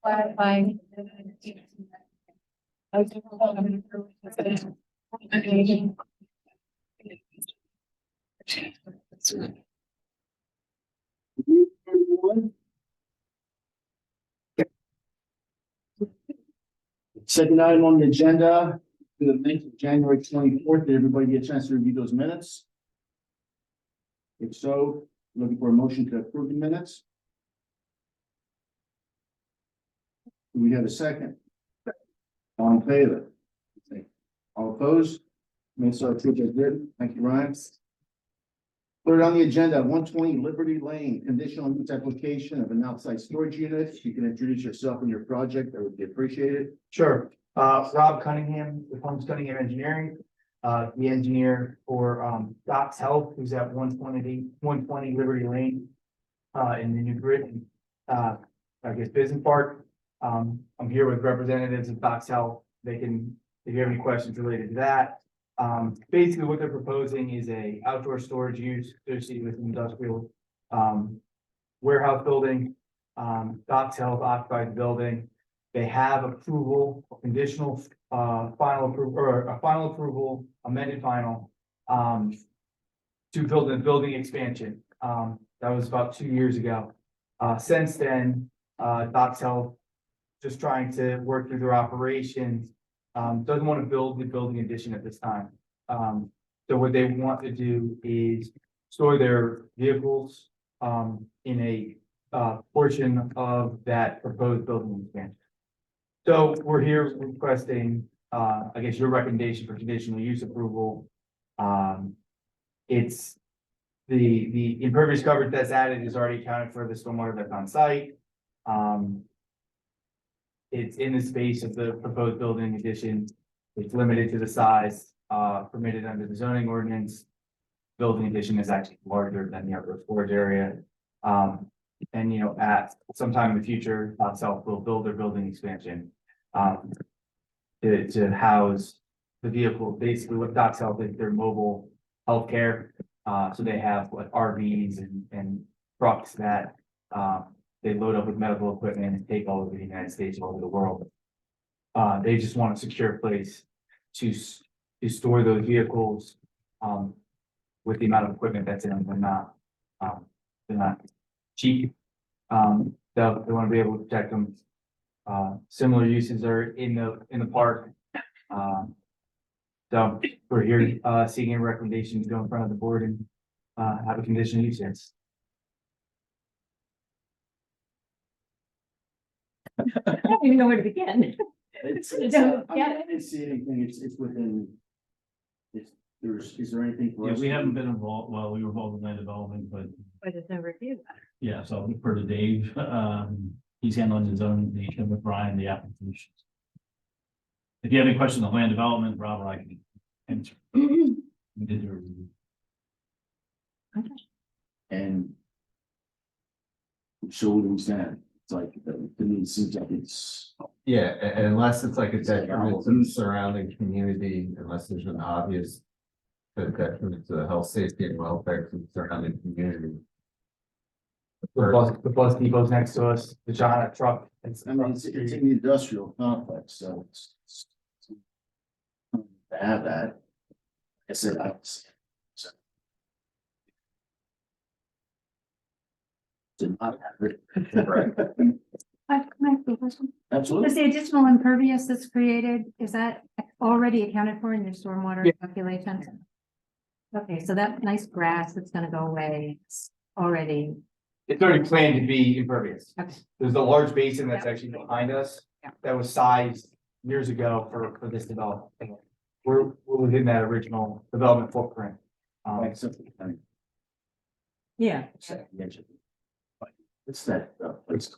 Clarifying. Second item on the agenda, for the minutes of January 24th. Did everybody get a chance to review those minutes? If so, looking for a motion to approve the minutes. Do we have a second? All in favor? All opposed? Minutes are approved as written. Thank you, Ryan. Third on the agenda, 120 Liberty Lane, conditional use application of an outside storage unit. You can introduce yourself and your project. That would be appreciated. Sure. Rob Cunningham with Holmes Cunningham Engineering, the engineer for Doc's Health, who's at 120 Liberty Lane in the New Britain, I guess, Business Park. I'm here with representatives of Doc's Health. They can, if you have any questions related to that. Basically what they're proposing is a outdoor storage use associated with an industrial warehouse building. Doc's Health occupies the building. They have approval, conditional final approval, or a final approval, amended final to build a building expansion. That was about 2 years ago. Since then, Doc's Health, just trying to work through their operations, doesn't want to build the building addition at this time. So what they want to do is store their vehicles in a portion of that proposed building expansion. So we're here requesting, I guess, your recommendation for conditional use approval. It's the impervious coverage that's added is already accounted for the stormwater that's on site. It's in the space of the proposed building addition. It's limited to the size permitted under the zoning ordinance. Building addition is actually larger than the outdoor storage area. And, you know, at some time in the future, Doc's Health will build their building expansion to house the vehicle. Basically, what Doc's Health is, their mobile healthcare. So they have like RVs and trucks that they load up with medical equipment and take all over the United States, all over the world. They just want a secure place to store those vehicles with the amount of equipment that's in them. They're not cheap. They want to be able to protect them. Similar uses are in the park. So we're here seeking a recommendation to go in front of the board and have a conditional use. I don't even know where to begin. It's, I didn't see anything. It's within. Is there anything for Yeah, us? we haven't been involved, well, we were involved in land development, but But there's no review. yeah, so for the Dave, he's handling his own, with Brian, the applications. If you have any questions on land development, Rob or I can answer. We did do a review. And so what do we stand? It's like, to me, it seems like it's. Yeah, and unless it's like a detriment to the surrounding community, unless there's an obvious detriment to the health, safety, and welfare to the surrounding community. The bus depot's next to us, the giant truck. It's in the industrial complex, so it's to have that. I said, I was. So. Did not have it. Right. Can I ask you a question? Absolutely. Does the additional impervious that's created, is that already accounted for in your stormwater calculations? Okay, so that nice grass that's gonna go away, it's already, It's already planned to be impervious. okay, There's a large basin that's actually behind us Yeah. that was sized years ago for this development. We're within that original development footprint. Like something. I mean, yeah. It's that place.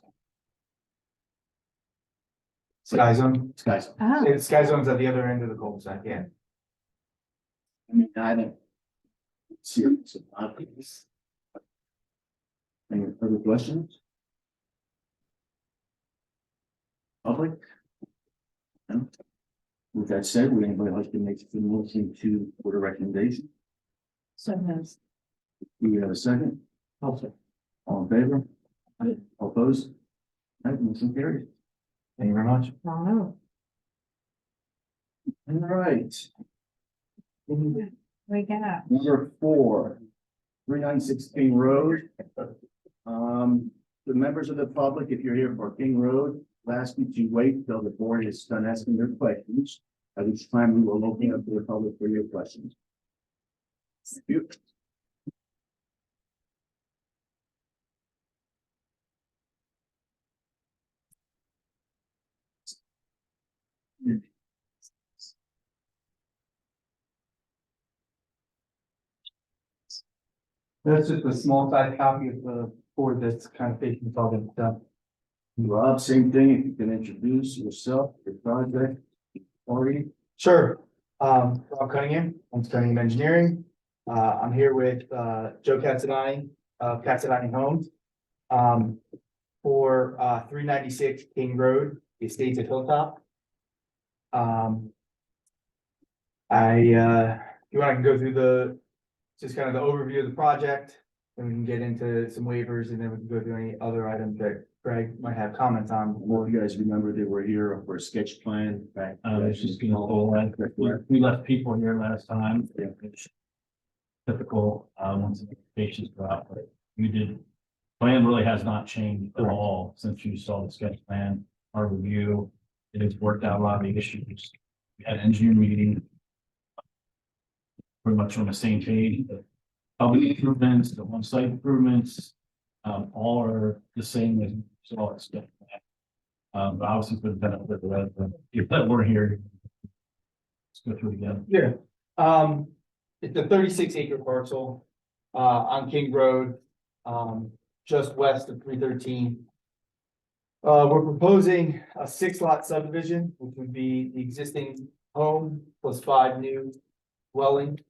Sky Zone. Sky Zone. Oh, Sky Zone's at the other end of the cul-de-sac, yeah. I mean, I don't see it's obvious. Any further questions? Public? No? With that said, would anybody like to make the motion to put a recommendation? so nice. Do you have a second? Also. All in favor? All opposed? All right, motion carries. Thank you very much. Wrong move. All right. We got. Number 4, 396 King Road. The members of the public, if you're here for King Road, last week you wait till the board is done asking their questions. At which time we will open up to the public for your questions. Thank you. That's just a small size copy of the board that's kind of facing all the stuff. Rob, same thing, if you can introduce yourself, your project, party. Sure. Rob Cunningham, I'm Cunningham Engineering. I'm here with, Joe Katsadani, of Katsadani Homes. For, 396 King Road, the Estates at Hilltop. You want to go through just kind of the overview of the project, and we can get into some waivers, and then we can go through any other items that Greg might have comments on. Well, you guys remember they were here for a sketch plan back. It's just gonna pull that. We left people here last time. Yeah. Typical, once the patients go out, but we did. Plan really has not changed at all since you saw the sketch plan, our review. It has worked out a lot of the issues. We had an engineering meeting. Pretty much on the same page, the public improvements, the on-site improvements, all are the same as you saw it sketch plan. But obviously for the benefit of the people that were here. Let's go through it again. Yeah. It's a 36-acre parcel, on King Road, just west of 313. We're proposing a 6-lot subdivision, which would be the existing home plus 5 new dwelling.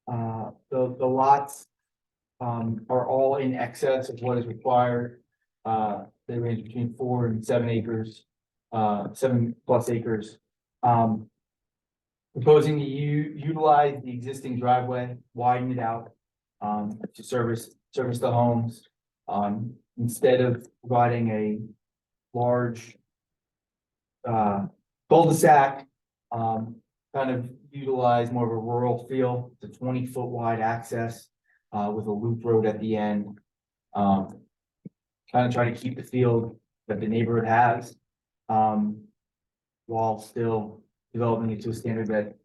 The lots, are all in excess of what is required. They range between 4 and 7 acres, 7+ acres. Proposing to utilize the existing driveway, widen it out, to service the homes. Instead of providing a large cul-de-sac, kind of utilize more of a rural feel. It's a 20-foot wide access with a loop road at the end. Kind of try to keep the feel that the neighborhood has, while still developing it to a standard that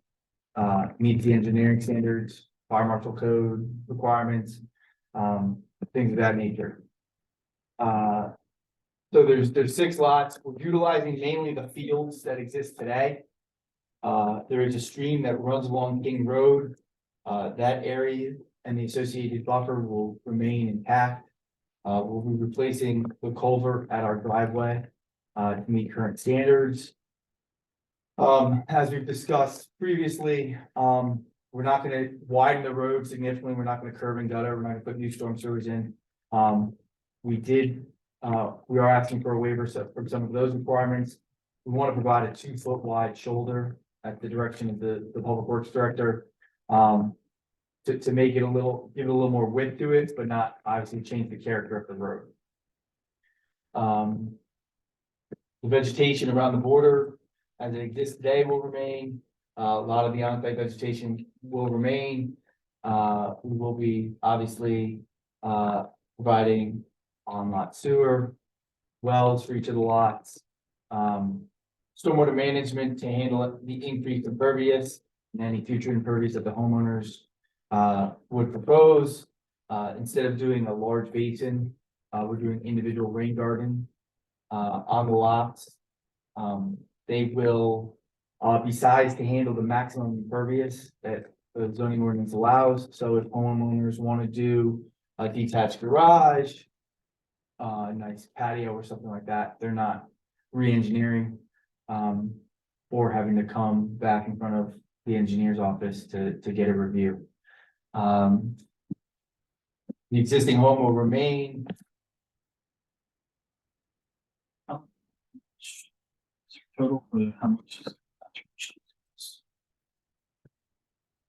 meets the engineering standards, fire marshal code requirements, things of that nature. So there's 6 lots. We're utilizing mainly the fields that exist today. There is a stream that runs along King Road. That area and the associated buffer will remain intact. We'll be replacing the culvert at our driveway to meet current standards. As we've discussed previously, we're not going to widen the road significantly. We're not going to curb and gutter. We're not going to put new storm sewers in. We are asking for a waiver from some of those requirements. We want to provide a 2-foot wide shoulder at the direction of the public works director. To make it give it a little more width to it, but not obviously change the character of the road. The vegetation around the border as it exists today will remain. A lot of the on-site vegetation will remain. We will be obviously providing on-lot sewer, wells for each of the lots. Stormwater management to handle the increased impervious and any future impervious that the homeowners would propose. Instead of doing a large basin, we're doing individual rain garden on the lots. They will be sized to handle the maximum impervious that the zoning ordinance allows. So if homeowners want to do a detached garage, a nice patio or something like that, they're not re-engineering or having to come back in front of the engineer's office to get a review. The existing home will remain. Total for how much is it?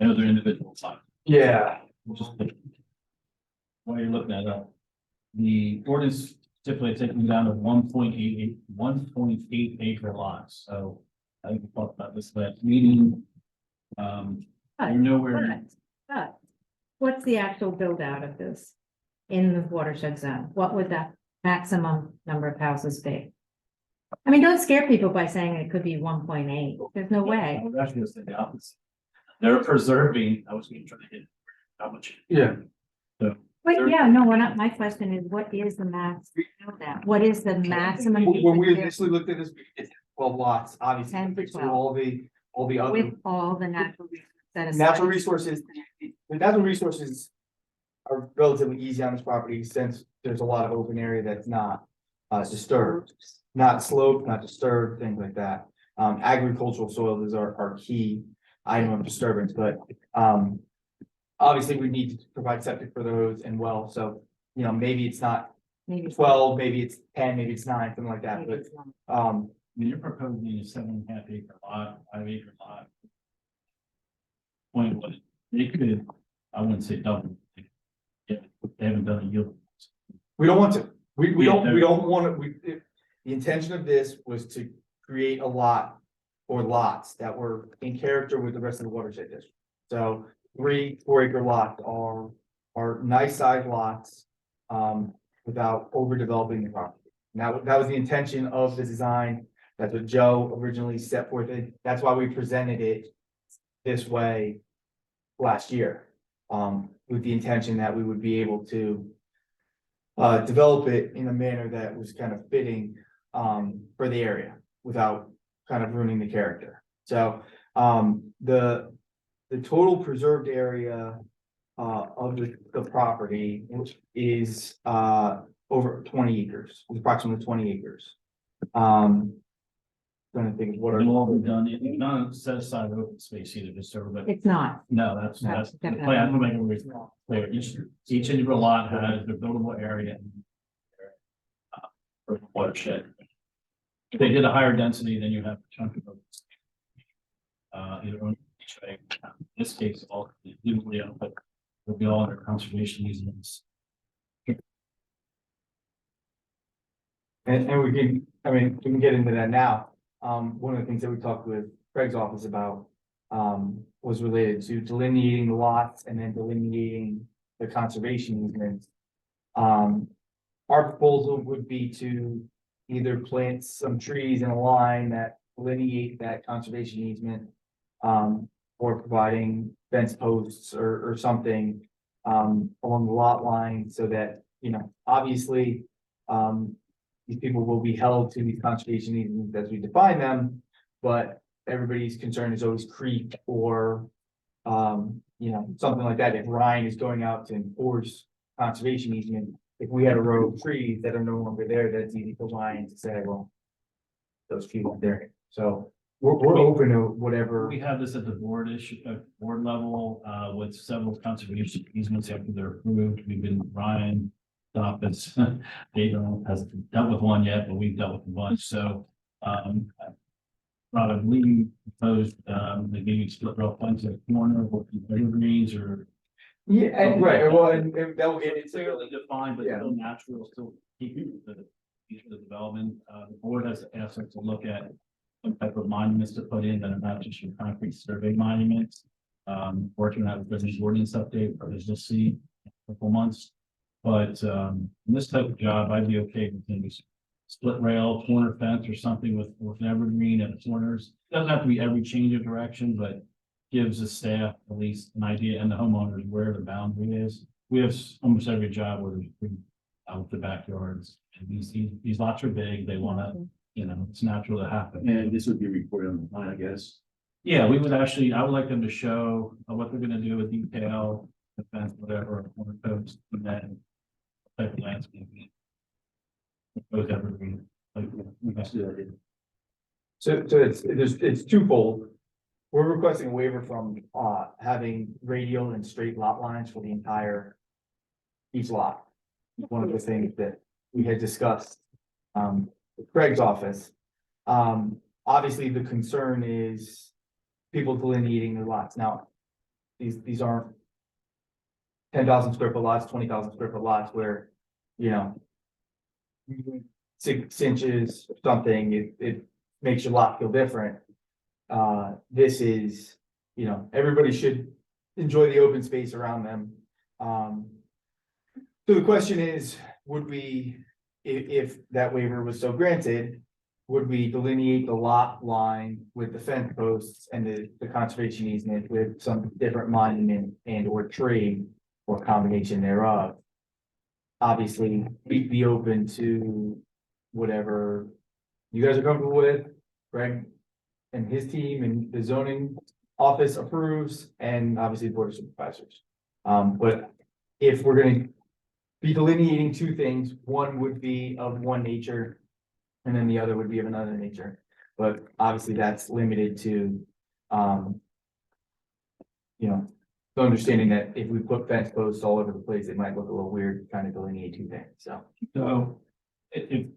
I know they're individual size. Yeah. Just while you're looking that up, the ordinance stipulates taking down to 1.8 acre lots, so I think we talked about this last meeting. You're nowhere, But what's the actual build out of this in the watershed zone? What would that maximum number of houses be? I mean, don't scare people by saying it could be 1.8. There's no way. I was actually gonna say the opposite. They're preserving, I was gonna try to hit how much. Yeah. Wait, yeah, no, we're not, my question is, what is the max build out? What is the maximum? you When we could do initially looked at this, it's 12 lots, obviously, 10 to fix 12. all the other. With all the natural resources set aside? Natural resources, the natural resources are relatively easy on this property since there's a lot of open area that's not disturbed. Not sloped, not disturbed, things like that. Agricultural soil is our key item of disturbance, but obviously we need to provide septic for those and well, so you know, maybe it's not Maybe 12, maybe it's 10, maybe it's 9, something like that, maybe but it's one. I mean, you're proposing a 7.5 acre lot, 5 acre lot. Point was, they could, I wouldn't say double. Yeah, they haven't done a yield. we don't want to. We Yeah, don't want to, the intention of this was to create a lot or lots that were in character with the rest of the watershed district. So 3 4-acre lots are nice sized lots, without overdeveloping the property. Now, that was the intention of the design. That's what Joe originally set forth. That's why we presented it this way last year, with the intention that we would be able to develop it in a manner that was kind of fitting for the area without kind of ruining the character. So the total preserved area of the property, which is over 20 acres, approximately 20 acres. Trying to think of what It'll all be are. done, it's not set aside open space either, just so everybody. It's not. No, that's the definitely. plan. I'm gonna make it clear. Each individual lot has their buildable area. For watershed. If they did a higher density, then you have a chunk of open space. Either on each way. In this case, all, but it'll be all under conservation easements. And we can, I mean, we can get into that now. One of the things that we talked with Craig's office about, was related to delineating the lots and then delineating the conservation easements. Our proposal would be to either plant some trees in a line that delineate that conservation easement. Or providing fence posts or something, along the lot line so that, you know, obviously, these people will be held to these conservation easements as we define them, but everybody's concern is always creep or, you know, something like that. If Ryan is going out to enforce conservation easement, if we had a row of trees that are no longer there, that's easy for Ryan to say, well, those trees aren't there. So we're open to whatever. We have this at the board issue, board level, with several conservation easements after they're approved. We've been, Ryan, has hasn't dealt with one yet, but we've dealt with a bunch, so, probably proposed, maybe split rail fence at the corner, or evergreens, or. Yeah, and right, well, and that will get It's into, clearly defined, but Yeah. still natural, still keeping the development. The board has asked us to look at some type of monuments to put in that are not just your concrete survey monuments. Working out with the ordinance update, or just see a couple months. But in this type of job, I'd be okay with maybe split rail, corner fence or something with evergreen at the corners. Doesn't have to be every change of direction, but gives the staff at least an idea and the homeowners where the boundary is. We have almost every job where there's out the backyards. And these lots are big, they wanna, you know, it's natural to happen. And this would be recorded on the line, I guess. Yeah, we would actually, I would like them to show what they're gonna do with detail, the fence, whatever, corner post, and then type of landscaping. Those evergreen, like, Let's do that. so it's twofold. We're requesting a waiver from having radial and straight lot lines for the entire each lot. One of the things that we had discussed with Craig's office. Obviously, the concern is people delineating their lots. Now, these aren't 10,000 square foot lots, 20,000 square foot lots where you know. 6 inches, something, it makes your lot feel different. This is, you know, everybody should enjoy the open space around them. So the question is, would we, if that waiver was so granted, would we delineate the lot line with the fence posts and the conservation easement with some different monument and or tree or combination thereof? Obviously, we'd be open to whatever you guys are comfortable with, Greg and his team and the zoning office approves, and obviously the board of supervisors. But if we're gonna be delineating two things, one would be of one nature, and then the other would be of another nature. But obviously that's limited to, you know, the understanding that if we put fence posts all over the place, it might look a little weird trying to delineate two things, so. So if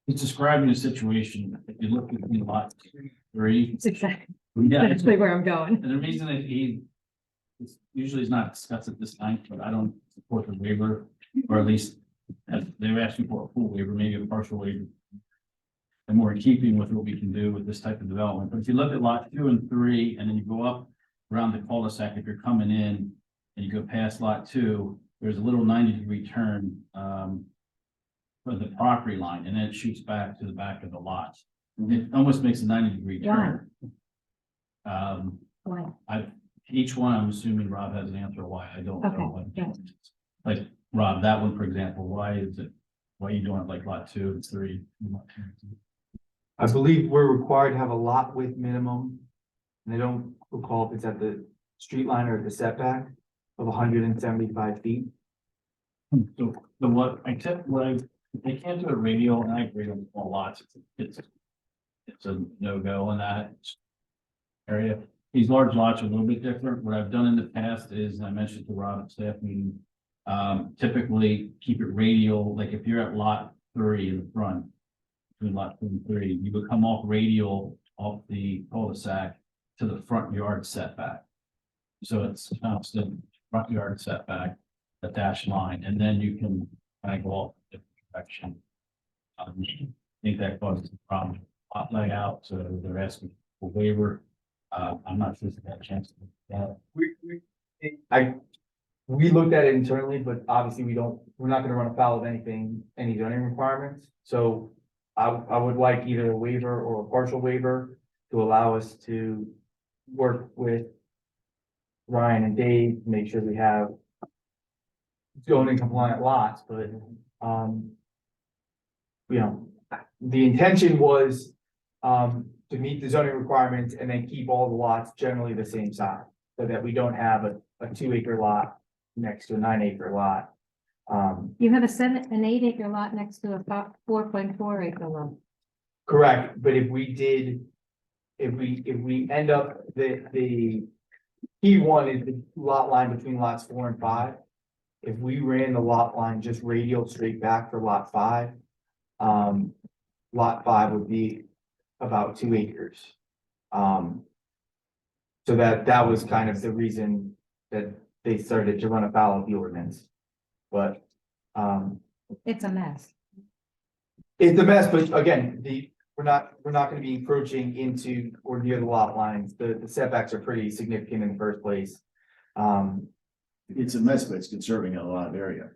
it's describing a situation, if you look at the lot 3. It's exactly, Yeah, exactly where I'm going. and the reason that it's usually is not discussed at this time, but I don't support the waiver, or at least if they're asking for a full waiver, maybe a partial waiver. And more in keeping with what we can do with this type of development. But if you look at lot 2 and 3, and then you go up around the cul-de-sac, if you're coming in and you go past lot 2, there's a little 90-degree turn for the property line, and then it shoots back to the back of the lot. It almost makes a 90-degree turn. Why? Each one, I'm assuming Rob has an answer why, I don't Okay, know. what- yeah. Like, Rob, that one, for example, why are you doing it like lot 2 and 3? I believe we're required to have a lot width minimum. And I don't recall if it's at the street line or the setback of 175 feet. So they can't do a radial, and I agree on small lots, it's a no-go in that area. These large lots are a little bit different. What I've done in the past is, I mentioned to Rob at staff meeting, typically keep it radial, like if you're at lot 3 in the front, between lot 2 and 3, you would come off radial off the cul-de-sac to the front yard setback. So it's constant front yard setback, the dashed line, and then you can kind of go off the direction. I think that causes a problem, lot layout, so they're asking for waiver. I'm not sure if they had a chance to do that. We looked at it internally, but obviously we're not gonna run afoul of anything, any zoning requirements. So I would like either a waiver or a partial waiver to allow us to work with Ryan and Dave to make sure we have zoning compliant lots, but, you know, the intention was, to meet the zoning requirements and then keep all the lots generally the same size, so that we don't have a 2-acre lot next to a 9-acre lot. You have an 8-acre lot next to a 4.4 acre lot. Correct, but if we end up, the key one is the lot line between lots 4 and 5. If we ran the lot line just radial straight back for lot 5, lot 5 would be about 2 acres. So that was kind of the reason that they started to run afoul of the ordinance. But, It's a mess. it's a mess, but again, we're not gonna be encroaching into or near the lot lines. The setbacks are pretty significant in the first place. It's a mess, but it's conserving a lot of area.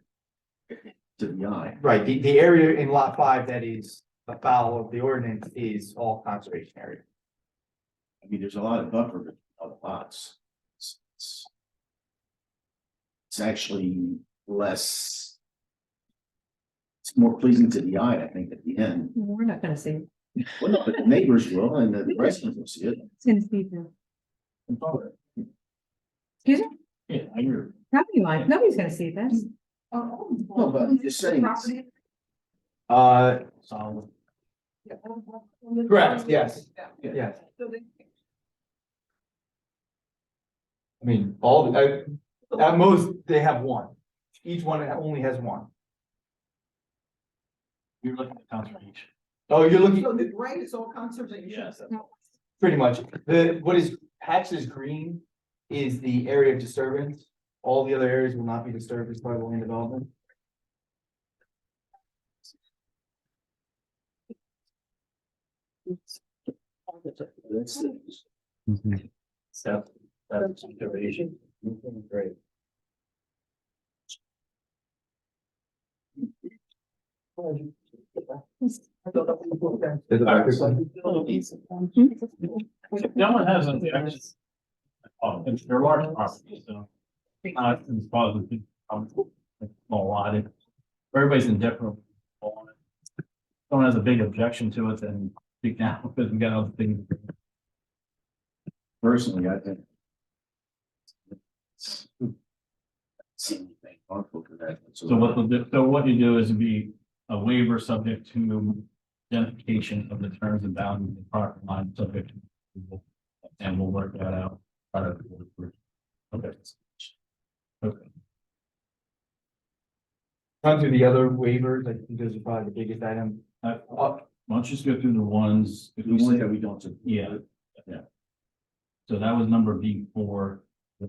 To the eye. Right, the area in lot 5 that is afoul of the ordinance is all conservation area. I mean, there's a lot of buffer between all the lots. It's actually less. It's more pleasing to the eye, I think, at the end. We're not gonna see. Well, no, but the neighbors will, and the residents will see it. It's gonna see them. Excuse me? Yeah, I agree. Property line, nobody's gonna see this. No, but I'm just saying, Solid. Correct, yes, yes. I mean, at most, they have one. Each one only has one. You're looking at conservation. Oh, you're looking, So the gray is all conservation. Yes. pretty much, what is hatched as green is the area of disturbance. All the other areas will not be disturbed as part of the land development. That's that's consideration. Great. No one has any objections. Oh, it's their large property, so. Not as positive, small lot, everybody's indifferent. on it. Someone has a big objection to it, then speak now, because we got other things. Personally, I think. See anything harmful to that. So what you do is it'd be a waiver subject to identification of the terms and boundaries of the property line subject to approval, and we'll work that out. Okay. Okay. On to the other waivers, I think those are probably the biggest item. Why don't you just go through the ones, if The we one say, that we don't. support. yeah. So that was number B4. We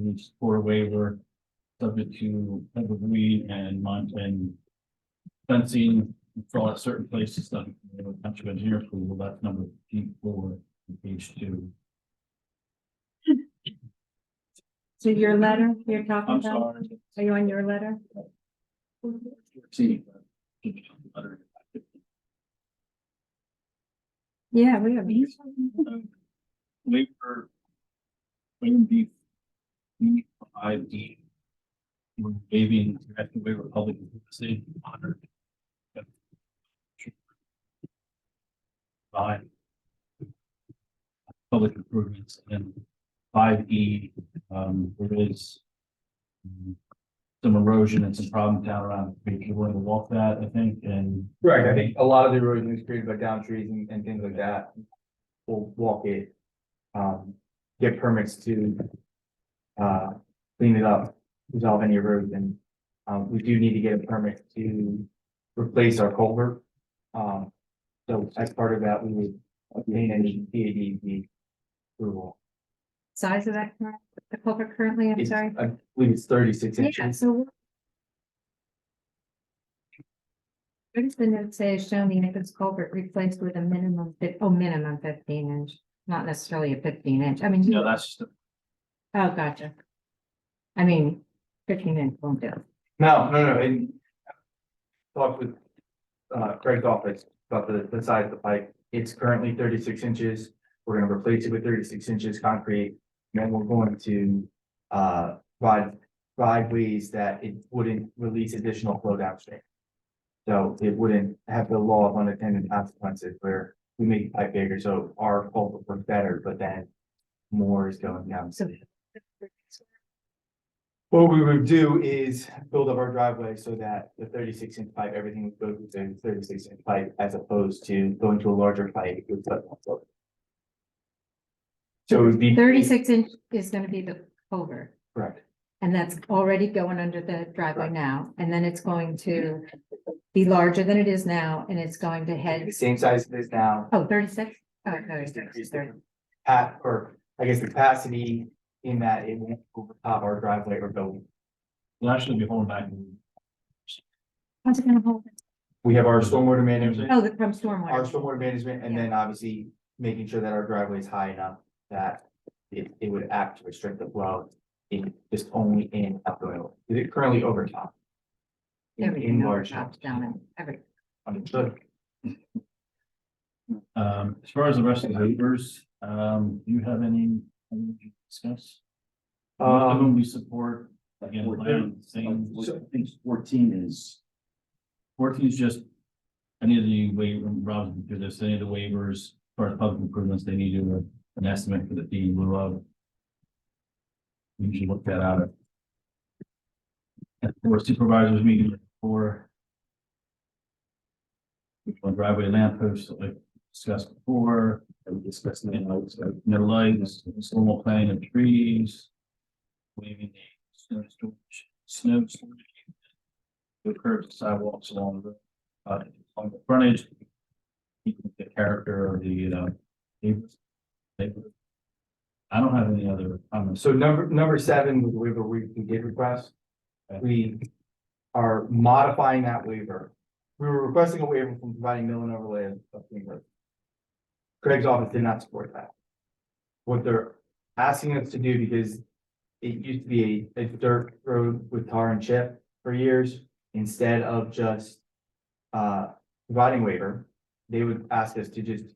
need to support a waiver subject to evergreen and mountain fencing for at certain places that country engineer approval. That's number B4, page 2. So your letter you're talking I'm about, sorry. are you on your letter? See. Yeah, we have. Waiver. Waiver B5D. We're waiving, we have to waiver public safety honored. By public improvements and 5E, there is some erosion and some problems down around the creek. You're willing to walk that, I think, and Right, I think a lot of the erosion is created by down trees and things like that. We'll walk it, get permits to clean it up, resolve any erosion. We do need to get a permit to replace our culvert. So as part of that, we would obtain any PAD approval. Size of that, the culvert currently, I'm It's, sorry. I believe it's 36 Yeah, inches. so. What does the note say is shown the Nichols culvert replaced with a minimum 15 inch, not necessarily a 15 inch, I mean. you know, that's just a Oh, gotcha. I mean, 15 inch won't do. No, and talked with Craig's office about the size of the pipe. It's currently 36 inches. We're gonna replace it with 36 inches concrete. And then we're going to provide ways that it wouldn't release additional flow downstream. So it wouldn't have the law of unintended consequences where we make the pipe bigger, so our culvert works better, but then more is going down. So. What we would do is build up our driveway so that the 36 inch pipe, everything would go through the 36 inch pipe as opposed to going to a larger pipe. With so it would be 36 inch is gonna be the culvert, correct. and that's already going under the driveway now, and then it's going to be larger than it is now, and it's going to The head, same size it is now. 36? Oh, 36, 30. Or I guess the capacity in that it won't overtop our driveway or building. We'll actually be holding back. How's it gonna hold? We have our stormwater management, Oh, from our stormwater. stormwater management, and then obviously making sure that our driveway is high enough that it would act to restrict the flow in just only in outgoing. Is it currently overtop? Everything large drops down and everything. Understood. As far as the rest of the waivers, do you have any to discuss? Most of them we support, again, land, same, I think 14 is. 14 is just any of the waiver, Rob's do this, any of the waivers, as far as public improvements, they need to an estimate for the fee in lieu of. We usually look that out at board supervisors meeting for driveway lamp posts, like discussed before. We discussed that. No lights, normal planting of trees. Waving the snow storage. The curbs, and sidewalks along the frontage. Keeping the character of the neighbors. I don't have any other comments. So number 7 was the waiver we did request. We are modifying that waiver we were requesting a waiver from providing mill and overlay of King Road. Craig's office did not support that. What they're asking us to do, because it used to be a dirt road with tar and chip for years, instead of just providing waiver, they would ask us to just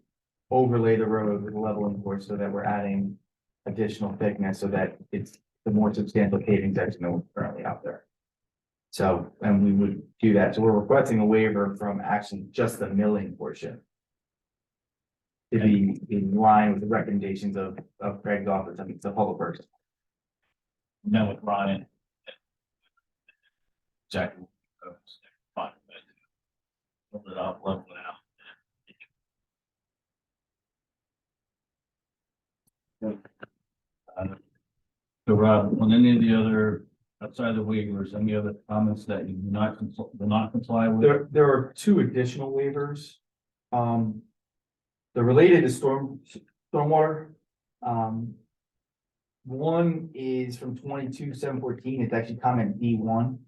overlay the road with a leveling course so that we're adding additional thickness so that it's the more substantial paving section than what's currently out there. So, and we would do that. So we're requesting a waiver from actually just the milling portion. To be in line with the recommendations of Craig's office, I mean, the public works. Met with Ryan. Exactly. Fine. Level it up, level it out. So Rob, on any of the other, outside the waivers, any other comments that you do not comply with? There are two additional waivers. They're related to stormwater. One is from 22/7/14. It's actually comment D1.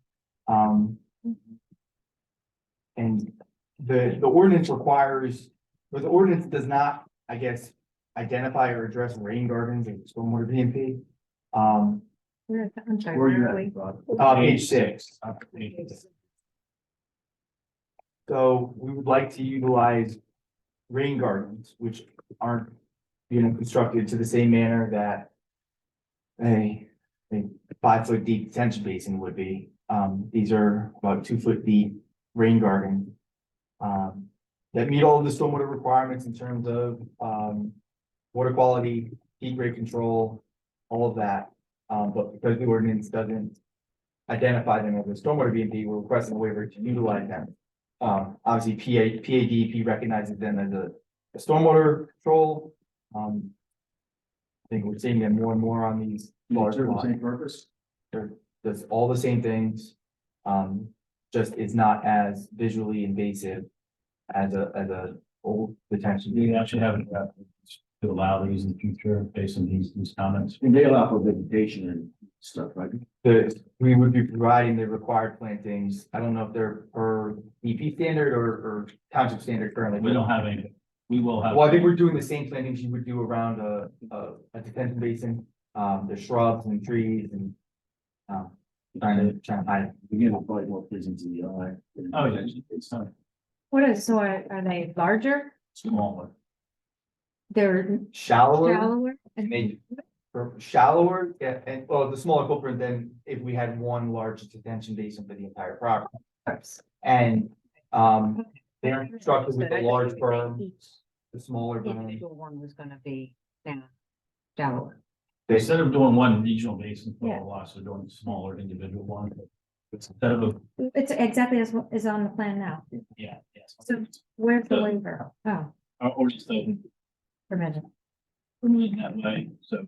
And the ordinance requires, but the ordinance does not, I guess, identify or address rain gardens and stormwater BMP. I'm sorry, Where you where are at, we? Rob? Page 6. So we would like to utilize rain gardens, which aren't, constructed to the same manner that a 5-foot deep detention basin would be. These are about 2-foot deep rain gardens that meet all of the stormwater requirements in terms of water quality, heat rate control, all of that. But because the ordinance doesn't identify them as a stormwater BMP, we're requesting a waiver to utilize them. Obviously, PADP recognizes them as a stormwater control. I think we're seeing them more and more on these large Serve the lots. same purpose? Does all the same things. Just is not as visually invasive as a old detention. We actually have to allow these in the future based on these comments. And they allow for vegetation and stuff, right? We would be providing the required plantings. I don't know if they're per EP standard or township standard currently. We don't have any, we will have. Well, I think we're doing the same plantings you would do around a detention basin. The shrubs and trees and trying to hide it. Again, it'll probably more pleasing to the eye. Oh, yeah, it's not So are they larger? smaller. They're Shallower, shallower? And maybe for shallower, yeah, and the smaller footprint than if we had one large detention basin for the entire property. And they're constructed with a large berm, the smaller The berm. individual one was gonna be down shallower. Instead of doing one regional basin for Yeah. all lots, they're doing smaller individual ones. Instead of a, It's exactly as what is on the plan now. yeah, yes. So where's the So- waiver? Oh, Our ordinance doesn't permit it. in that way, so.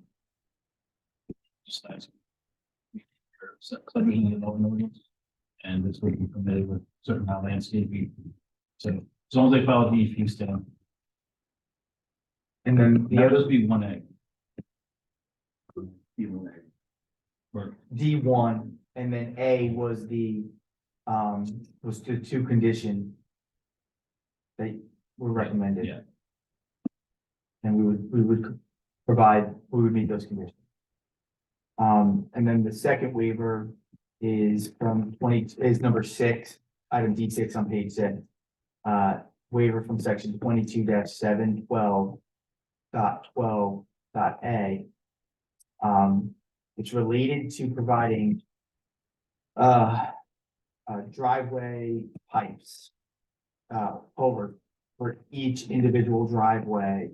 Just nice. Subdivision of an ordinance, and this would be permitted with certain amount of landscaping. So as long as they follow the EP stamp, And then the that other would be 1A. Even there. Or D1, and then A was the two condition that were recommended. Yeah. And we would provide, we would meet those conditions. And then the second waiver is from is number 6, item D6 on page 6. Waiver from section 22-712.12.a. It's related to providing driveway pipes over for each individual driveway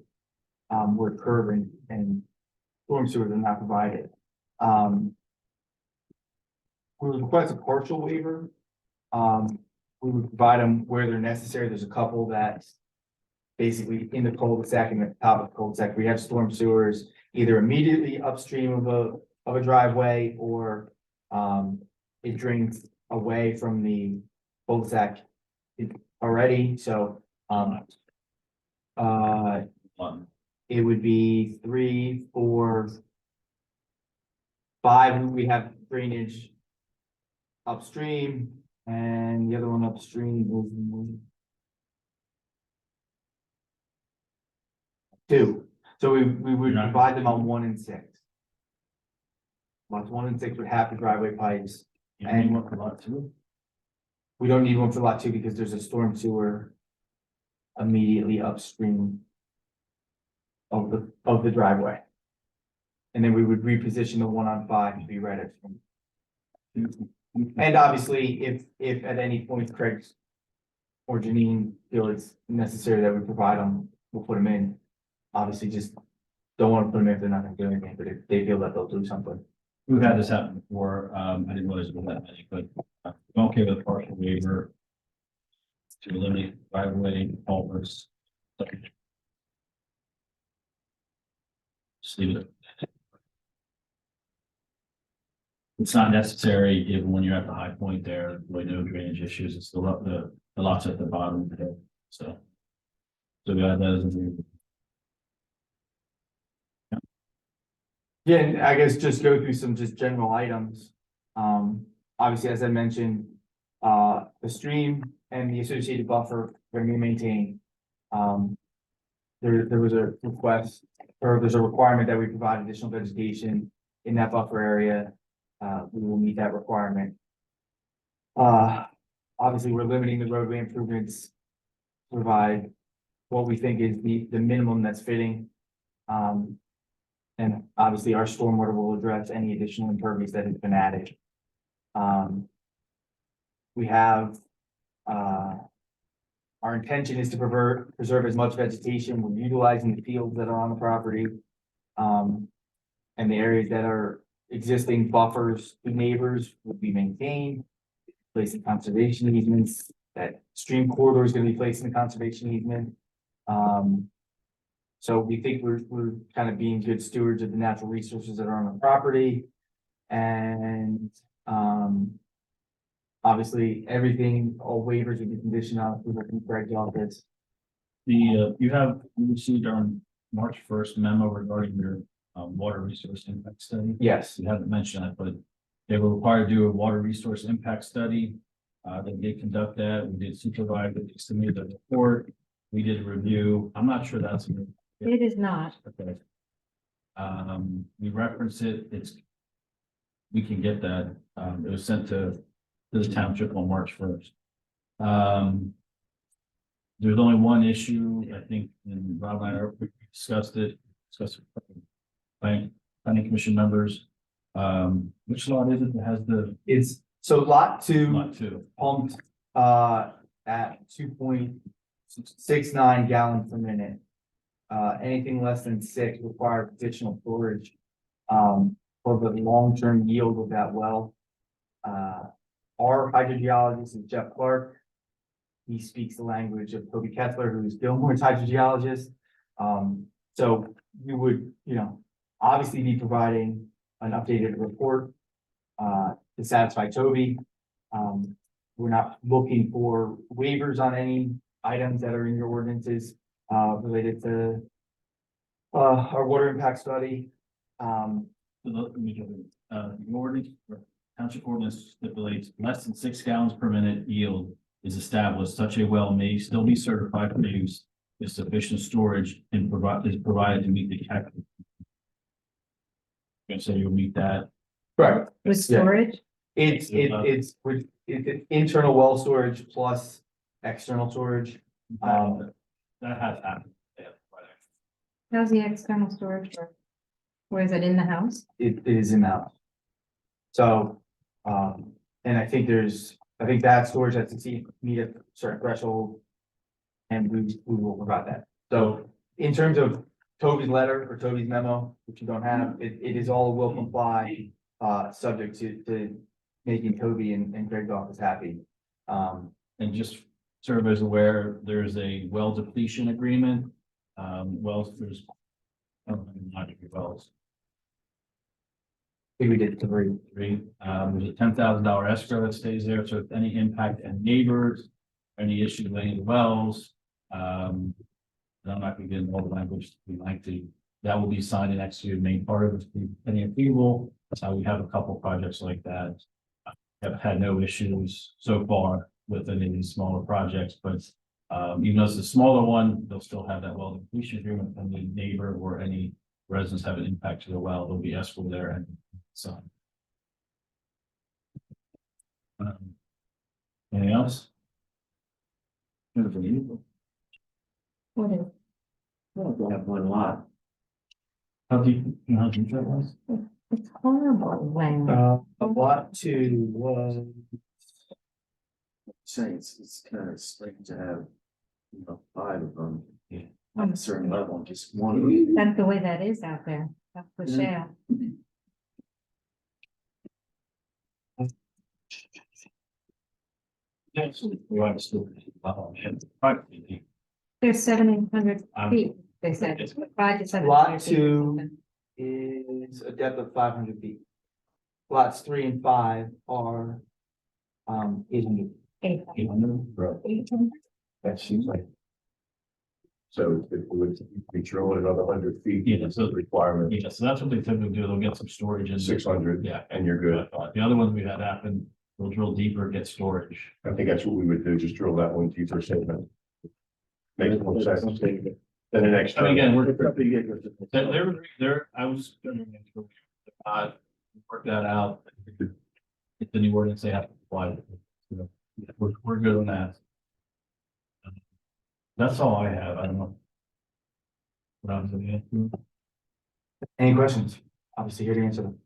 where curb and storm sewers are not provided. We would request a partial waiver. We would provide them where they're necessary. There's a couple that basically in the cul-de-sac and the top of the cul-de-sac, we have storm sewers either immediately upstream of a driveway or it drains away from the cul-de-sac already. So it would be 3, 4, 5. We have drainage upstream, And the other one upstream is two. So we would You're not- divide them on 1 and 6. Lots 1 and 6 would have the driveway pipes. You need one for lot two? We don't need one for lot 2 because there's a storm sewer immediately upstream of the driveway. And then we would reposition the 1 on 5 to be right at. And obviously, if at any point Craig or Janine feel it's necessary that we provide them, we'll put them in. Obviously, just don't want to put them in if they're not gonna do anything, but if they feel that they'll do something. We've had this happen before, I didn't realize it was that many, but I'm okay with a partial waiver. To eliminate driveway, culverts. Just leave it. It's not necessary, even when you're at the high point there, really no drainage issues, it's the lots at the bottom there, so. So we add those and Yeah, and I guess just go through some just general items. Obviously, as I mentioned, the stream and the associated buffer are gonna be maintained. There was a request, or there's a requirement that we provide additional vegetation in that buffer area. We will meet that requirement. Obviously, we're limiting the roadway improvements. Provide what we think is the minimum that's fitting. And obviously, our stormwater will address any additional impervious that has been added. We have, our intention is to preserve as much vegetation. We're utilizing the fields that are on the property. And the areas that are existing buffers to neighbors will be maintained. Placing conservation easements, that stream corridor is gonna be placed in the conservation easement. So we think we're kind of being good stewards of the natural resources that are on the property. And, obviously, everything, all waivers would be conditioned on approval from Craig's office. you received on March 1st memo regarding your, water resource impact study. Yes, You haven't mentioned that, but they were required to do a water resource impact study. They did conduct that. We did supervise, they submitted the report. We did a review. I'm not sure that's. It is not. Okay. We reference it, we can get that, it was sent to the township on March 1st. There's only one issue, I think, and Rob and I discussed it with planning commission members. Which lot is it that has the it's, so lot 2 lot two? pumped, at 2.69 gallons per minute. Anything less than 6 requires additional storage, for the long-term yield of that well. Our hydrogeologist is Jeff Clark. He speaks the language of Toby Kessler, who is Gilmore's hydrogeologist. So we would, obviously be providing an updated report, to satisfy Toby. We're not looking for waivers on any items that are in your ordinances, related to, our water impact study. The ordinance, or township ordinance stipulates less than 6 gallons per minute yield is established. Such a well may still be certified for use if sufficient storage is provided to meet the cap. And so you'll meet that. Right. With storage? It's internal well storage plus external storage. That has happened. Yeah, right. How's the external storage work? Where is it in the house? It is in the house. So, and I think that storage has to meet a certain threshold. And we will provide that. So in terms of Toby's letter or Toby's memo, which you don't have, it is all will comply, subject to making Toby and Craig's office happy. And just so everybody's aware, there's a well depletion agreement. Wells, there's not wells. I think we did 3. There's a $10,000 escrow that stays there, so if any impact on neighbors, any issue with any of the wells, I'm not gonna get into all the language we like to, that will be signed and executed, main part of it, any approval. That's how we have a couple projects like that. have had no issues so far with any of these smaller projects, but even though it's a smaller one, they'll still have that well completion agreement from the neighbor or any residents have an impact to the well, there'll be escrow there and so. Anything else? What is, We have one lot. How deep, you know, how deep that was? it's horrible when. Lot two was, Saying it's kind of strange to have, you know, 5 of them. Yeah. On a certain level, just one. That's the way that is out there, that's for shale. Yes, we want to still. Privately. There's 1,700 Um, feet, they said, it's- 5 to 7. lot two is a depth of 500 feet. Lots 3 and 5 are 800. 800. That seems like. So if it would be drilling another 100 feet. Yeah, so- the requirement, Yeah, so that's what they typically do, they'll get some storage in. 600, Yeah. and you're good. The other ones we've had happen, they'll drill deeper, get storage. I think that's what we would do, just drill that one deeper segment. Makes more sense. Then the next. I mean, again, I was. Work that out. If the new ordinance, they have to apply. We're good on that. That's all I have, I don't know. What I was looking at. Any questions? Obviously here to answer them.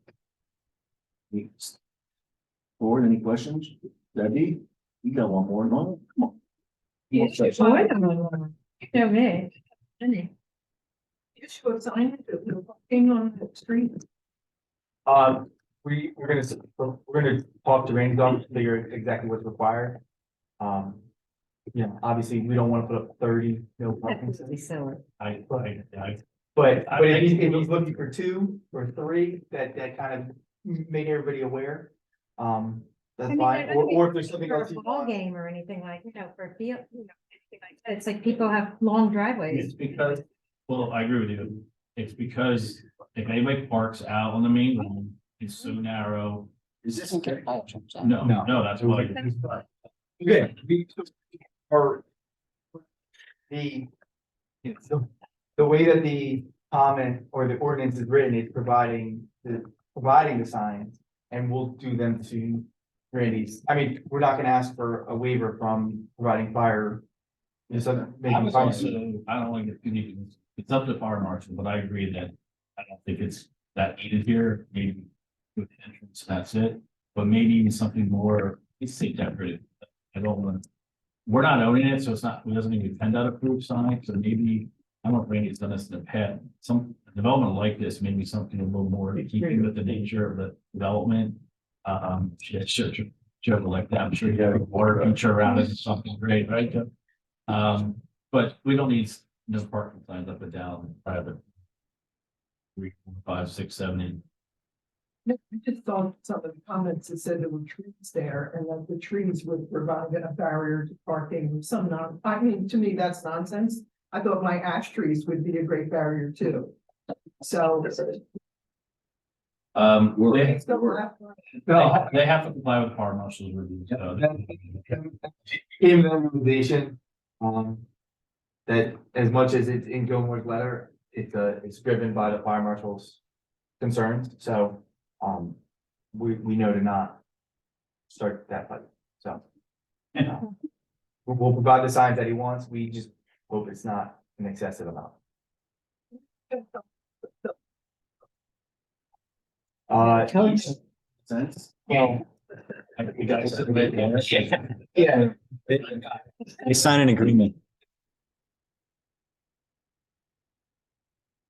Board, any questions? Debbie, you got one more, no? Come on. You should sign it. No, me. Any. You should sign it, if you're walking on the street. We're gonna talk to Randy's office, figure exactly what's required. Yeah, obviously, we don't wanna put up 30, no parking. That would be silly. But if I- he's looking for 2 or 3, that kind of make everybody aware. That's I mean, fine, I don't or if there's think something for else. a you ball want. game or anything like, for a field, anything like that. It's like people have long driveways. It's because, well, I agree with you. It's because if anybody parks out on the main line, it's so narrow. Is this? No, that's why. Okay, or the, the way that the comment or the ordinance is written, it's providing the signs, and we'll do them to Randy's. I mean, we're not gonna ask for a waiver from providing fire. Just I making was fire. also, I don't want to get too deep, it's up to fire marshal, but I agree that I don't think it's that needed here, maybe with the entrance, that's it. But maybe something more, it's safe decorative. I don't want to, we're not owning it, so it's not, it doesn't need to be PennDOT approved sign, so maybe, I don't know if Randy's done this in the past, some development like this, maybe something a little more to keep with the nature of the development. Sure, like that, I'm sure you have a water feature around it, it's something great, right? But we don't need no parking signs up and down private. 3, 4, 5, 6, 7, 8. I just thought some of the comments that said there were trees there and that the trees would provide a barrier to parking, I mean, to me, that's nonsense. I thought my ash trees would be a great barrier too. So. They So, they have to comply with fire marshal's review, so. Gave them recommendation, that as much as it's in Gilmore's letter, it's driven by the fire marshal's concerns, so, we know to not start that fight, so. Yeah. We'll provide the signs that he wants, we just hope it's not an excessive amount. Sense? Yeah. You guys submit, Yeah. They sign an agreement.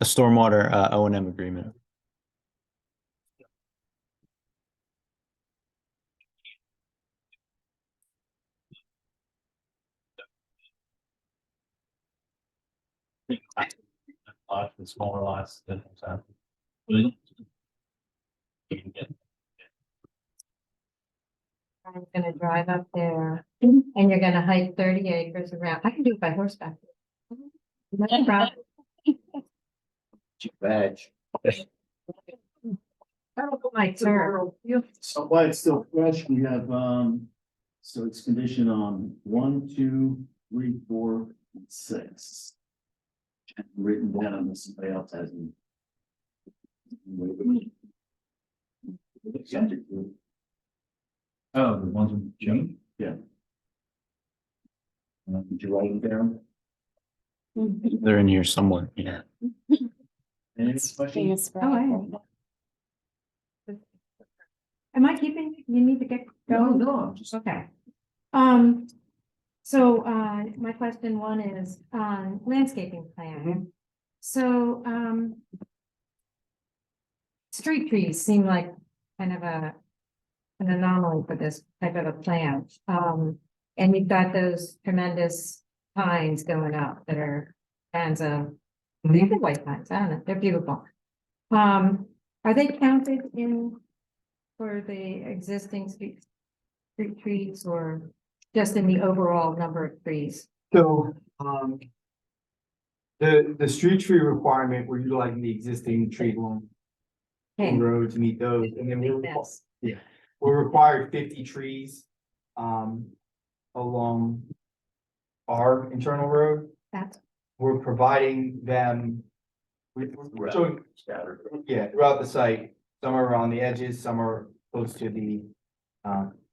A stormwater O&M agreement. Lots and smaller lots. That has happened. Really? You can get- I'm gonna drive up there and you're gonna hike 30 acres around. I can do it by horseback. No problem. Badge. My turn. So while it's still fresh, we have, so it's conditioned on 1, 2, 3, 4, and 6. And written down unless somebody else has any. Oh, the ones with June? Did you write it down? They're in here somewhere, yeah. Any questions? Oh, I am. Am I keeping, you need to get No, going? no, I'm just. Okay. My question one is on landscaping plan. So, street trees seem like kind of an anomaly for this type of a plan. And you've got those tremendous pines going up that are fans of, they're the white pines, I don't know, they're beautiful. Are they counted in for the existing street trees or just in the overall number of trees? So, the street tree requirement, we're utilizing the existing tree line Okay. road to meet those, and then Makes sense. we're required 50 trees, along our internal road. That's, We're providing them. We're showing, Scattered. yeah, throughout the site, some are on the edges, some are close to the,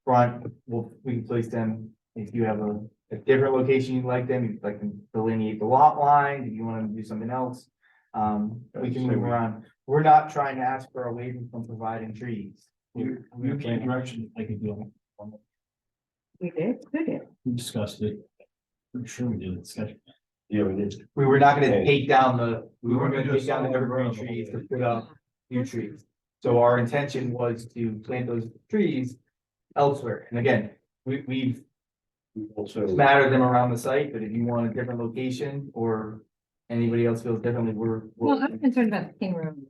front. We can place them, if you have a different location you'd like them, you'd like them to delineate the lot line, if you want them to do something else. We can move around. We're not trying to ask for a waiver from providing trees. You came direction, I could do it. we did, who did? We discussed it. Pretty sure we did discuss. Yeah, we did. We were not gonna take down we weren't gonna take down the evergreen trees to put up new trees. So our intention was to plant those trees elsewhere. And again, we've Also, smattered them around the site, but if you want a different location or anybody else feels differently, Well, I'm concerned about the King Road.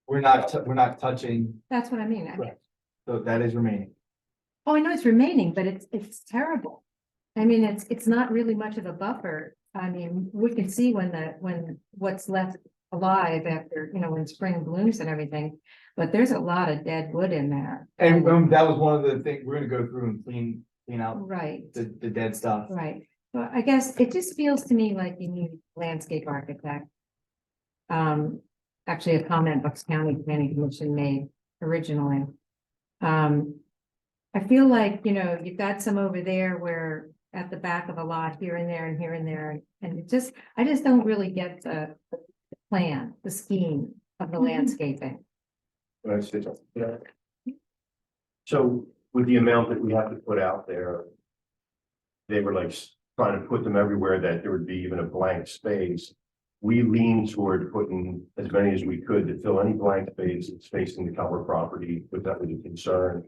we're not touching, That's what I mean. so that is remaining. Oh, I know it's remaining, but it's terrible. I mean, it's not really much of a buffer. I mean, we can see when what's left alive after, when spring blooms and everything. But there's a lot of dead wood in there. And that was one of the things, we're gonna go through and clean out Right, the dead stuff. right. So I guess it just feels to me like you need landscape architect. Actually, a comment Bucks County Planning Commission made originally. I feel like, you've got some over there where at the back of a lot here and there and here and there. And I just don't really get the plan, the scheme of the landscaping. when I say something, yeah. So with the amount that we have to put out there, they were like trying to put them everywhere that there would be even a blank space. We leaned toward putting as many as we could to fill any blank space that's facing the Keller property, but that was a concern.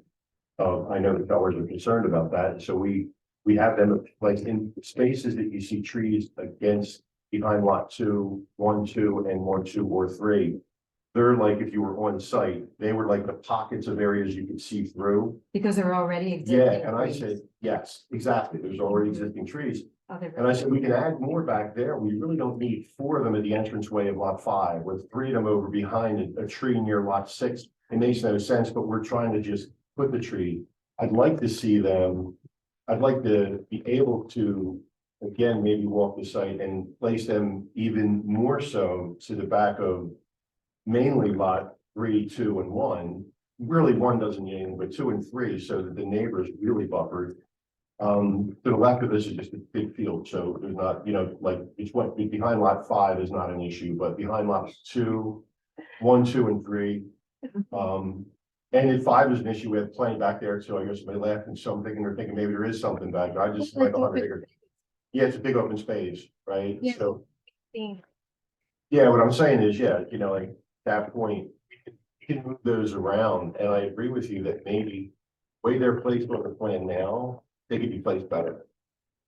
I know the Kellers are concerned about that, so we have them like in spaces that you see trees against behind lot 2, 1, 2, and 1, 2, or 3. They're like, if you were on site, they were like the pockets of areas you could see through. Because they're already existing. Yeah, and I trees. said, yes, exactly. There's already existing trees. Oh, they're And I said, we can add more back there. We really don't need 4 of them at the entranceway of lot 5, with 3 of them over behind a tree near lot 6. It makes no sense, but we're trying to just put the tree. I'd like to see them. I'd like to be able to, again, maybe walk the site and place them even more so to the back of mainly lot 3, 2, and 1. Really, 1 doesn't need anything, but 2 and 3, so that the neighbors really buffered. To the left of this is just a big field, so there's not, like, it's what behind lot 5 is not an issue, but behind lots 2, 1, 2, and 3. And if 5 is an issue, we have plenty back there, so I guess somebody laughing, so I'm thinking, they're thinking maybe there is something back there. I just like 100 acres. Yeah, it's a big open space, right? Yeah. So, yeah, what I'm saying is, like that point, you can move those around, and I agree with you that maybe the way they're placed on the plan now, they could be placed better.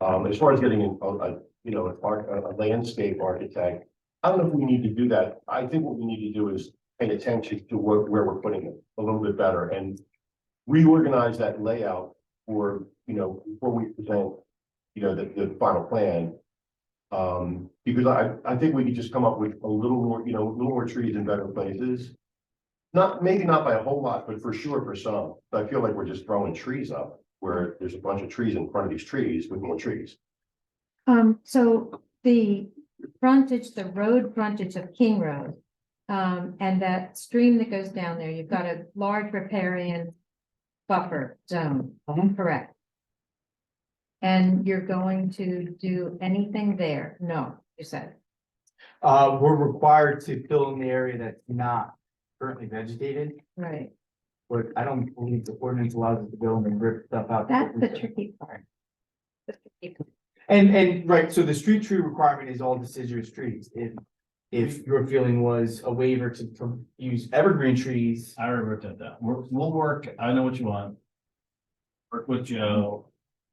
As far as getting a landscape architect, I don't know if we need to do that. I think what we need to do is pay attention to where we're putting it a little bit better and reorganize that layout for, before we present, the final plan. Because I think we could just come up with a little more, a little more trees in better places. Not, maybe not by a whole lot, but for sure for some. I feel like we're just throwing trees up where there's a bunch of trees in front of these trees with more trees. So the frontage, the road frontage of King Road, and that stream that goes down there, you've got a large riparian buffer zone, correct? And you're going to do anything there? No, you said. We're required to fill in the area that's not currently vegetated, Right. but I don't believe the ordinance allows us to go and rip stuff out. That's the tricky part. The tricky part. And right, so the street tree requirement is all deciduous trees. If your feeling was a waiver to use evergreen trees, I already worked at that. We'll work, I know what you want. Work with Joe.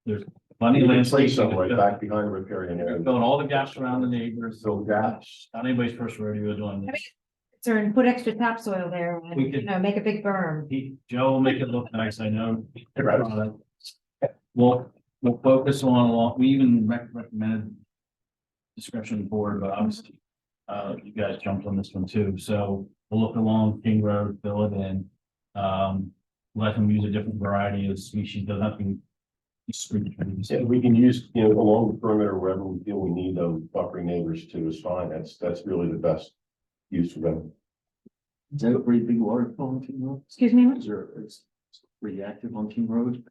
There's plenty of You can place landscaping. some right back behind the riparian area. Filling all the gaps around the neighbors. Fill gaps. Not anybody's first rodeo doing this. So, and put extra topsoil there and, We could- you know, make a big berm. Joe will make it look nice, I know. Right. We'll focus on, we even recommended discretion of the board, but obviously, you guys jumped on this one too, so we'll look along King Road, fill it in. Let them use a different variety of species, doesn't have to be street trees. Yeah, we can use, you know, along the perimeter wherever we feel we need those buffering neighbors to is fine. That's really the best use for them. Is that a pretty big waterfall on King Road? Excuse me? Is there, it's pretty active on King Road?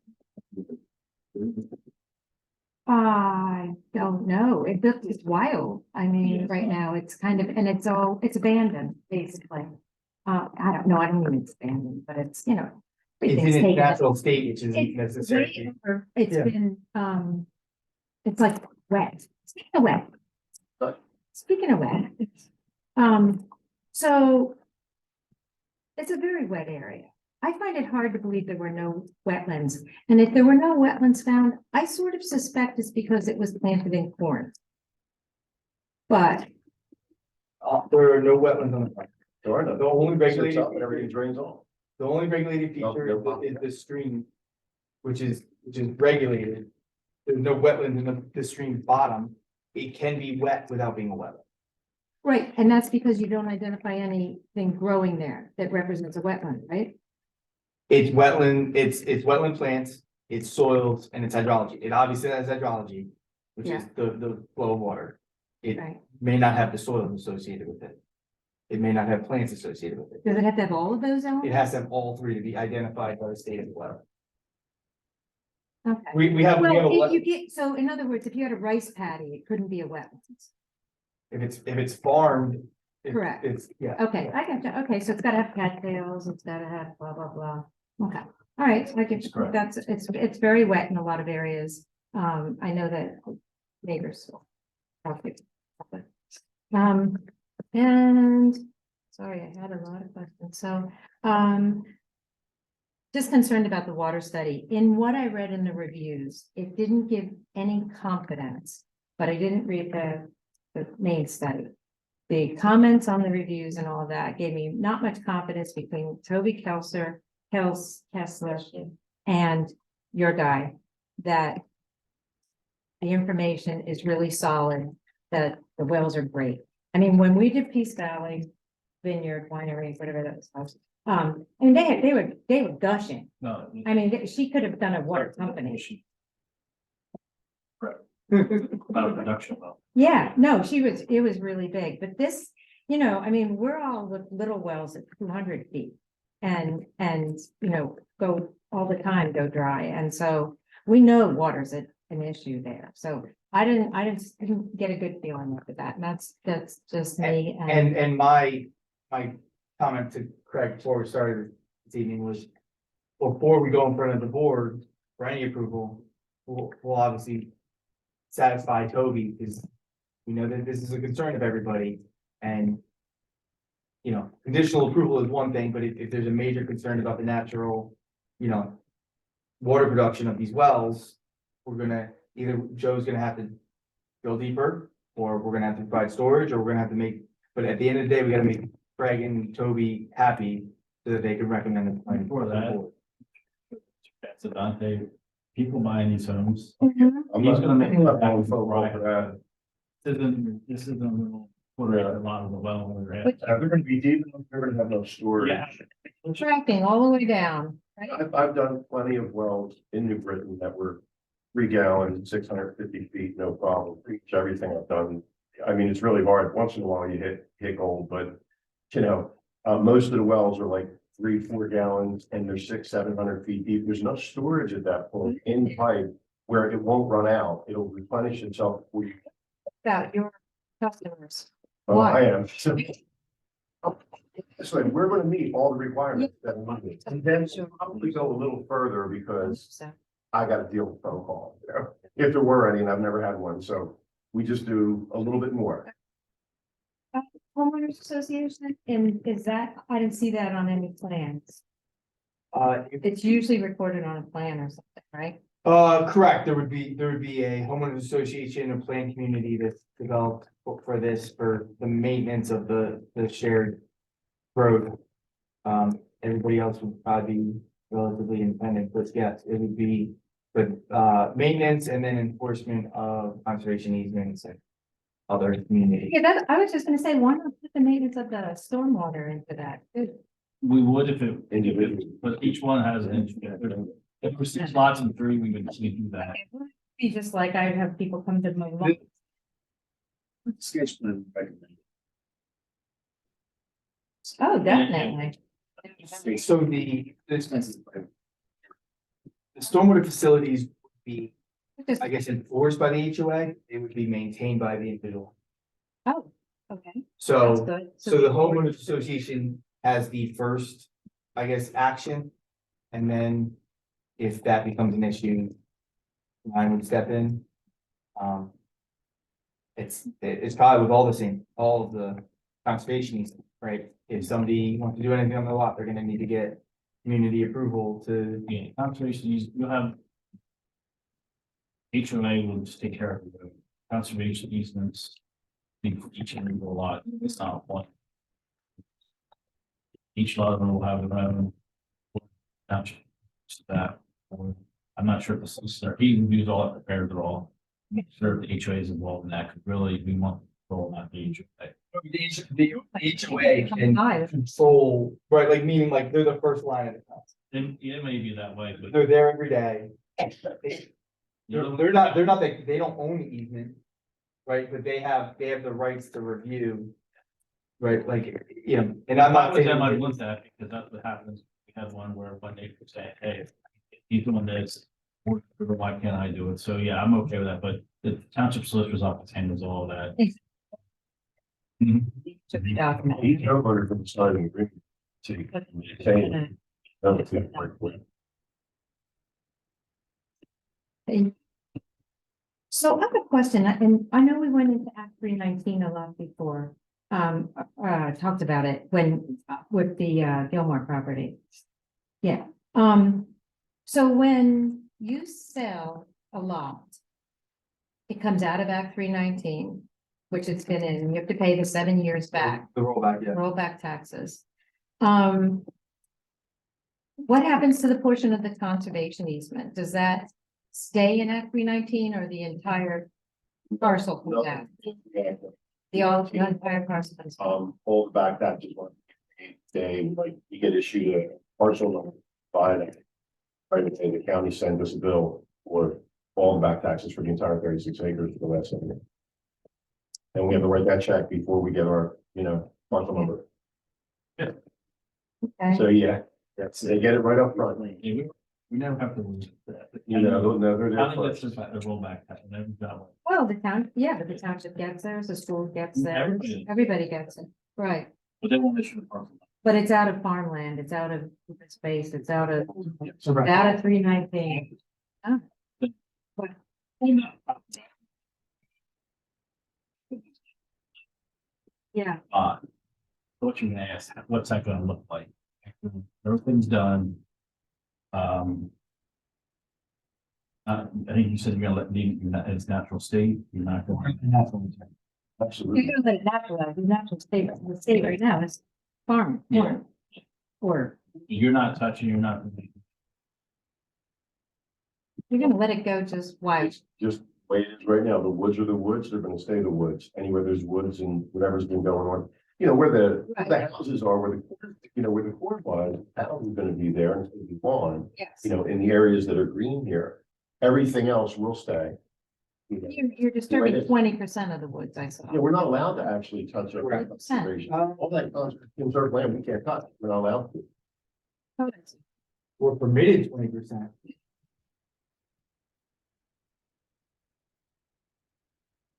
I don't know. It's wild. I mean, right now it's kind of, and it's abandoned, basically. I don't know. I don't mean it's abandoned, but it's, you know. it's in everything's its taken. natural state, which isn't It's necessarily. It's Yeah. been, it's like wet. Speaking of wet. Speaking of wet, so it's a very wet area. I find it hard to believe there were no wetlands. And if there were no wetlands found, I sort of suspect it's because it was planted in corn. But There are no wetlands on the front. There are no. The only Sits regulated, up and everything drains off. the only regulated feature is the stream, which is regulated. There's no wetlands in the stream bottom. It can be wet without being a wetland. right, and that's because you don't identify anything growing there that represents a wetland, right? It's wetland plants, it's soils, and it's hydrology. It obviously has hydrology, which is the flow of water. It Right. may not have the soils associated with it. It may not have plants associated with it. Does it have to have all of those It elements? has to have all three to be identified by the state as well. Okay. We have a Well, if wet- you get, so in other words, if you had a rice paddy, it couldn't be a wetland. if it's farmed. Correct. It's, yeah. Okay, I got you. Okay, so it's gotta have cattails, it's gotta have blah, blah, blah. Okay, all right, so I get, That's correct. that's, it's very wet in a lot of areas. I know that neighbors. will have it. And, sorry, I had a lot of questions, so, just concerned about the water study. In what I read in the reviews, it didn't give any confidence, but I didn't read the main study. The comments on the reviews and all of that gave me not much confidence between Toby Kessler and your guy, that the information is really solid, that the wells are great. I mean, when we did Peace Valley Vineyard Winery, whatever that was, and they were gushing. No. I mean, she could have done a water company. About a production well. Yeah, no, it was really big, but this, you know, I mean, we're all with little wells at 200 feet. And, you know, go all the time, go dry, and so we know water's an issue there, so I didn't get a good feeling with that, and that's just me. And my comment to Craig before we started this evening was, before we go in front of the board for any approval, we'll obviously satisfy Toby, because we know that this is a concern of everybody, and you know, conditional approval is one thing, but if there's a major concern about the natural, you know, water production of these wells, we're gonna, either Joe's gonna have to go deeper, or we're gonna have to provide storage, or we're gonna have to make, but at the end of the day, we gotta make Craig and Toby happy so that they can recommend the plan Before for the that, board. That's about people buying these homes. Mhm. I'm He's not gonna make. I'm not going for that. This isn't a little Put a lot of the well where they're at. But- They're gonna be deep, they're gonna have no storage. Yeah. Tracking all the way down, right? I've done plenty of wells in New Britain that were 3 gallons, 650 feet, no problem. Pretty much everything I've done. I mean, it's really hard. Once in a while you hit gold, but most of the wells are like 3-4 gallons and they're 600-700 feet deep. There's enough storage at that point in pipe where it won't run out. It'll replenish itself. About your customers. I Why? am. So we're gonna meet all the requirements that we need. And then we'll probably go a little further because So, I gotta deal with phone calls, if there were any, and I've never had one, so we just do a little bit more. homeowners association, and is that, I didn't see that on any plans. It's usually recorded on a plan or something, right? Correct, there would be a homeowners association, a planned community that's developed for this, for the maintenance of the shared road. Everybody else would probably be relatively independent, but yes, it would be with maintenance and then enforcement of conservation easements and other community. Yeah, that, I was just gonna say, why not put the maintenance of the stormwater into that? too? We would if it, Individually. but each one has an engineer. If we're 6 lots and 3, we would do that. It would Be just like I have people come to my lawn. Sketch plan recommended. Oh, definitely. So the stormwater facilities would be, Just- I guess, enforced by the HOA, it would be maintained by the individual. Oh, okay, that's So, good. so the homeowners association has the first, I guess, action. And then if that becomes an issue, I would step in. It's probably with all of the conservation easements, right? If somebody wants to do anything on the lot, they're gonna need to get community approval to. Yeah, conservation, you'll have. HOA will just take care of the conservation easements. In each and every lot, it's not one. Each lot of them will have their own. Township, so that, or, I'm not sure if the solicitor, he reviews all that, prepares it all. Make sure if the HOA is involved in that, because really, we want control, not the HOA. The HOA can control, right, like meaning like they're the first line of defense. And it may be that way, but. They're there every day. You know, They're not, they don't own the easement. Right, but they have the rights to review. Right, like, and I'm not With them, I saying. want that, because that's what happens. We had one where one neighbor said, hey, if he's doing this, why can't I do it? So, yeah, I'm okay with that, but the township solicitor's office handles all of that. Mhm. Took the document. Each homeowner can sign an agreement to maintain. So I have a question, and I know we went into Act 319 a lot before, talked about it when, with the Gilmore property. Yeah, so when you sell a lot, it comes out of Act 319, which it's been in, you have to pay the 7 years back, The rollback, yeah. rollback taxes. What happens to the portion of the conservation easement? Does that stay in Act 319 or the entire parcel comes out? The entire parcel comes out? Hold back that just one. They, like, you get issued a parcel number, by it. Right, and the county sends us a bill for all the back taxes for the entire 36 acres for the last 7 years. And we have to write that check before we get our, parcel number. Okay. So, yeah, they get it right up front. Yeah, we never have to lose that. No, they're there County first. gets the rollback tax, never got one. Well, the town, yeah, but the township gets theirs, the school gets theirs, Everybody. everybody gets it, right? But they won't issue the parcel. But it's out of farmland, it's out of open space, it's out of, So, right. out of 319. Yeah, What you gonna ask, what's that gonna look like? Everything's done. I think you said you're gonna let it in its natural state, you're not going. you're Absolutely. gonna let it naturalize, the natural state, the state right now is farm, Yeah. or You're not touching, you're not. you're gonna let it go just wild. Just way it is right now, the woods are the woods, they're gonna stay the woods, anywhere there's woods and whatever's been going on. You know, where the houses are, where where the court was, the house is gonna be there and it's gonna be lawn, Yes. you know, in the areas that are green here. Everything else will stay. You know. You're disturbing Right. 20% of the woods, I saw. Yeah, we're not allowed to actually touch it. Correct. All that conserved land, we can't touch, we're not allowed to. Oh, that's- We're permitted 20%.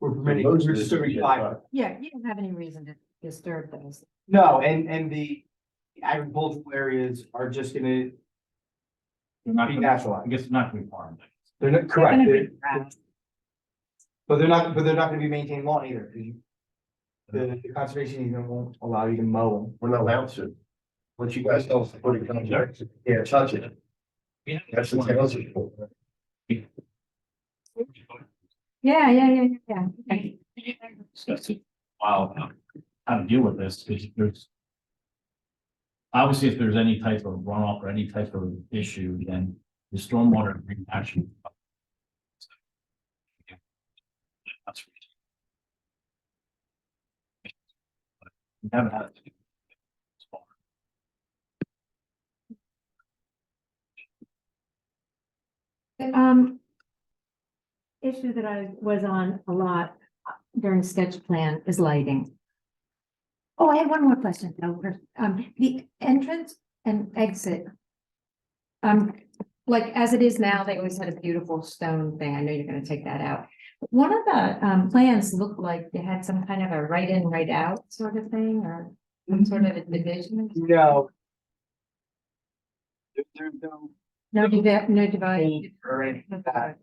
We're permitted, Most we're of this disturbing is- 5. Yeah, you don't have any reason to disturb those. No, and the agricultural areas are just gonna They're not be gonna- naturalized. I guess it's not gonna be farmed. They're not They're correct, gonna they're- be grass. but they're not gonna be maintained lawn either. 'Cause the conservation easement won't allow you to mow them. We're not allowed to. Once you guys tell us to put it on, yeah, touch it. That's the township. Yeah. Okay. Discuss it. Wow, how to deal with this, because there's. Obviously, if there's any type of runoff or any type of issue, then the stormwater action. That's. We haven't had. it. Issue that I was on a lot during sketch plan is lighting. Oh, I have one more question, though. The entrance and exit. Like as it is now, they always had a beautiful stone thing. I know you're gonna take that out. One of the plans looked like they had some kind of a right in, right out sort of thing, or some sort of a division. No. There's no. No divide. Or anything like that.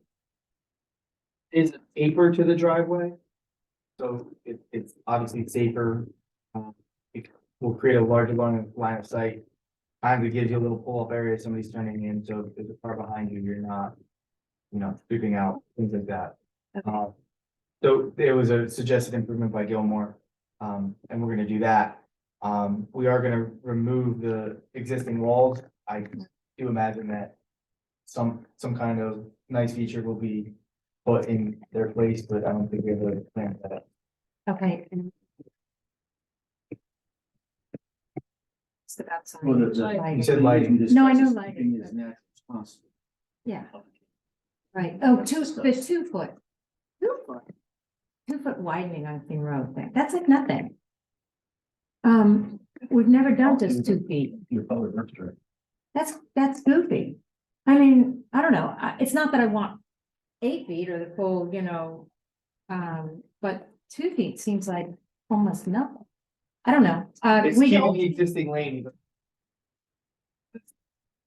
Is it safer to the driveway. So it's obviously safer. It will create a larger line of sight. And it gives you a little pull-up area, if somebody's turning in, so if there's a car behind you, you're not, creeping out, things like that. Okay. So there was a suggested improvement by Gilmore, and we're gonna do that. We are gonna remove the existing walls. I do imagine that some kind of nice feature will be put in their place, but I don't think we have a plan for that. Okay. It's about Well, signage. the- Lighting. You said lighting. No, I know Discuss lighting. keeping it as natural as possible. Yeah, right. Oh, the 2 foot. 2 foot. 2 foot widening on King Road thing. That's like nothing. We've never done just 2 feet. Your public works director. That's goofy. I mean, I don't know. It's not that I want 8 feet or the full, but 2 feet seems like almost nothing. I don't know. It's keeping the existing lane.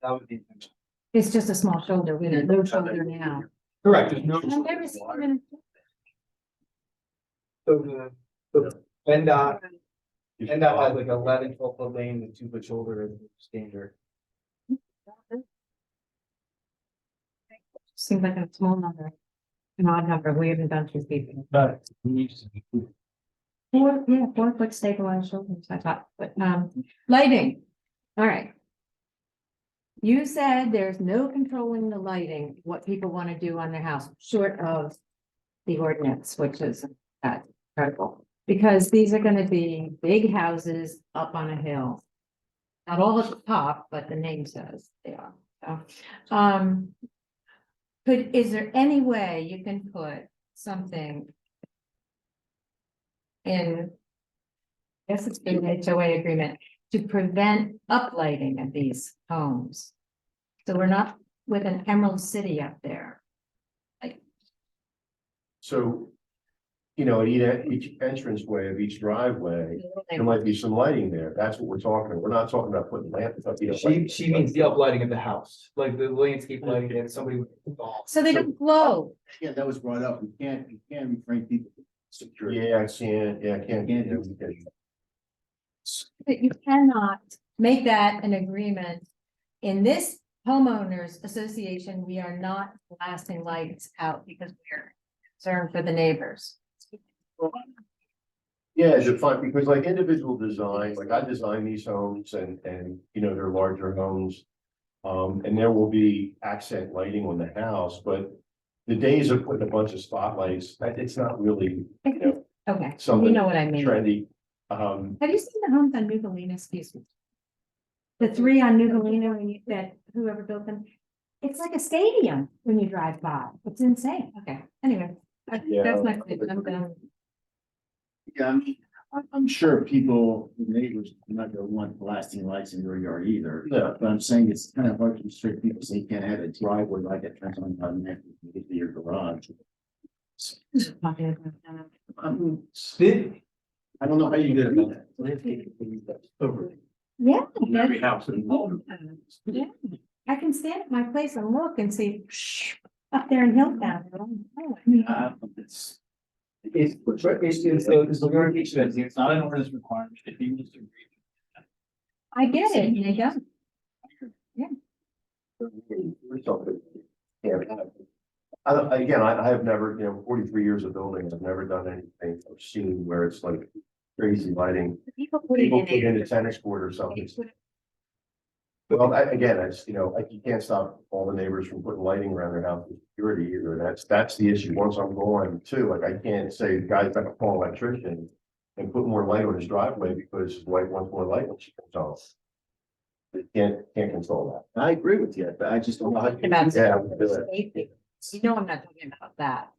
That was the intention. It's just a small shoulder. We have no shoulder now. Correct, there's no. I've never seen them in. So the PennDOT has like 11, 12 foot lane with 2 foot shoulder as standard. Seems like a small number. An odd number. We haven't done 2 feet. But we need to. 4 foot stabilized shoulders, I thought, but, lighting. All right. You said there's no controlling the lighting, what people want to do on their house, short of the ordinance, which is critical. Because these are gonna be big houses up on a hill. Not all at the top, but the name says they are. So, is there any way you can put something in, I guess it's been an HOA agreement, to prevent uplighting of these homes? So we're not with an Emerald City up there. So, at each entranceway of each driveway, there might be some lighting there. That's what we're talking. We're not talking about putting lamps up. She means the uplighting of the house, like the landscape lighting that somebody would install. So they don't glow. Yeah, that was brought up. You can't refrain people from security. Yeah, I can't. But you cannot make that an agreement. In this homeowners association, we are not blasting lights out because we're concerned for the neighbors. Yeah, because like individual design, like I designed these homes and, they're larger homes. And there will be accent lighting on the house, but the days of putting a bunch of spotlights, it's not really, you know, Okay, you something know what I mean. trendy. Have you seen the homes on New Galena, excuse me? The three on New Galena, when you, that whoever built them, it's like a stadium when you drive by. It's insane. Okay, anyway, Yeah. that's my, I'm done. Yeah, I mean, I'm sure people, the neighbors, are not gonna want blasting lights in your yard either. No. But I'm saying it's kind of hard to restrict people, so you can't have a driveway like that turns on next to your garage. I don't know how you did about that. Yeah. Every house in Yeah, I can stand at my place and look and see up there in Hilltown. It's. It's the word he says, it's not an ordinance requirement, if he was to agree. I get it, you know. We're talking- Yeah. Again, I have never, 43 years of building, I've never done anything I've seen where it's like crazy lighting. People put it People put in a in. tennis court or something. Well, again, it's, like you can't stop all the neighbors from putting lighting around their house with security either. That's the issue. Once I'm going too, like I can't say the guy's got to call an electrician and put more light on his driveway because his wife wants more light when she comes home. They can't control I agree with you, but I just don't know how. you- About Yeah. safety. You know, I'm not talking about that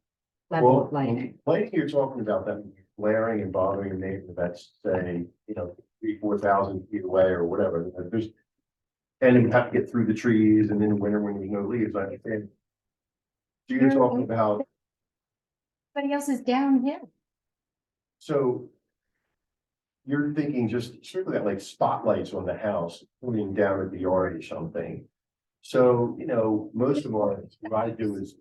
level Well, of lighting. lighting you're talking about that glaring and bothering a neighbor that's say, 3,000-4,000 feet away or whatever. And you have to get through the trees and in the winter when there's no leaves, I understand. So you're talking about, Everybody else is downhill. so. You're thinking just strictly that like spotlights on the house, pointing down at the yard or something. So, most of our, what I do is.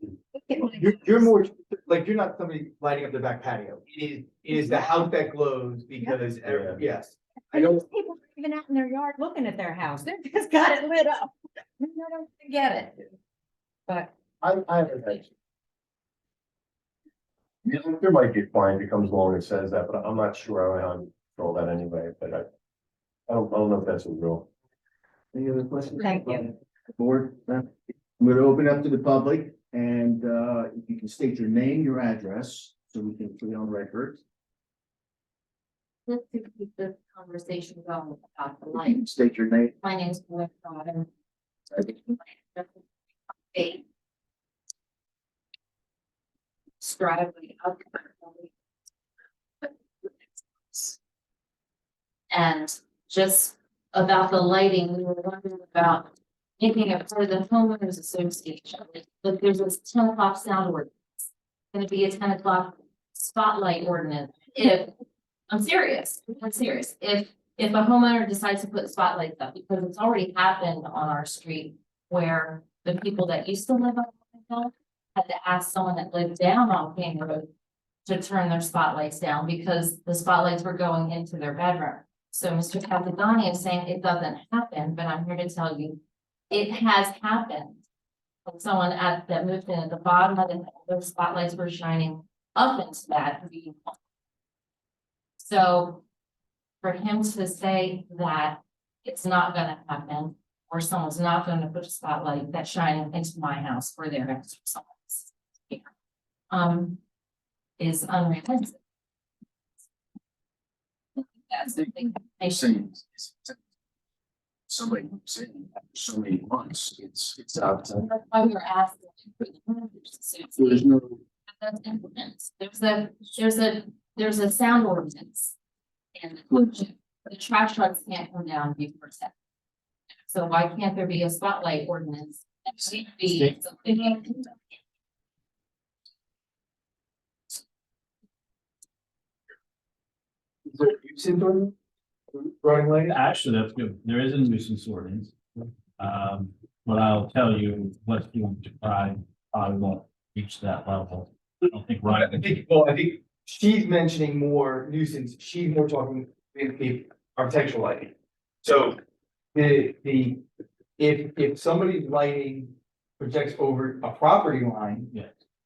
You're more, like, you're not somebody lighting up the back patio. It is the house that glows because, Yeah. yes. I And don't, those people are even out in their yard looking at their house. They've just got it lit up. I don't get it. But I haven't had. There might be a client that comes along and says that, but I'm not sure I don't control that anyway, but I don't know if that's a real. Any other questions? Thank you. Board, I'm gonna open up to the public and, if you can state your name, your address, so we can put it on record. Let's keep this conversation going about the light. State your name. My name's Gwen Rodden. Driveway up. And just about the lighting, we were wondering about making it part of the homeowners association. But there's this 10 o'clock sound ordinance. Gonna be a 10 o'clock spotlight ordinance. I'm serious, if a homeowner decides to put spotlights up, because it's already happened on our street. Where the people that used to live on the hill had to ask someone that lived down on King Road. To turn their spotlights down because the spotlights were going into their bedroom. So Mr. Capitani is saying it doesn't happen, but I'm here to tell you, it has happened. When someone that moved in at the bottom of the hill, their spotlights were shining up into that vehicle. So for him to say that it's not gonna happen, or someone's not gonna put a spotlight that's shining into my house or their next to someone's. Is unrealistic. That's the thing. Saying, somebody saying so many months, it's out. That's why we were asking. For the homeowners There's association. no, That's implements. There's a sound ordinance. And the trash trucks can't come down before 10. So why can't there be a spotlight ordinance? That should be something. running late. Actually, that's good, there is a nuisance ordinance. But I'll tell you, let's do to try, I won't reach that level. I don't think I Ryan. think she's mentioning more nuisance, she's more talking the architectural lighting. So if somebody's lighting projects over a property line. Yeah.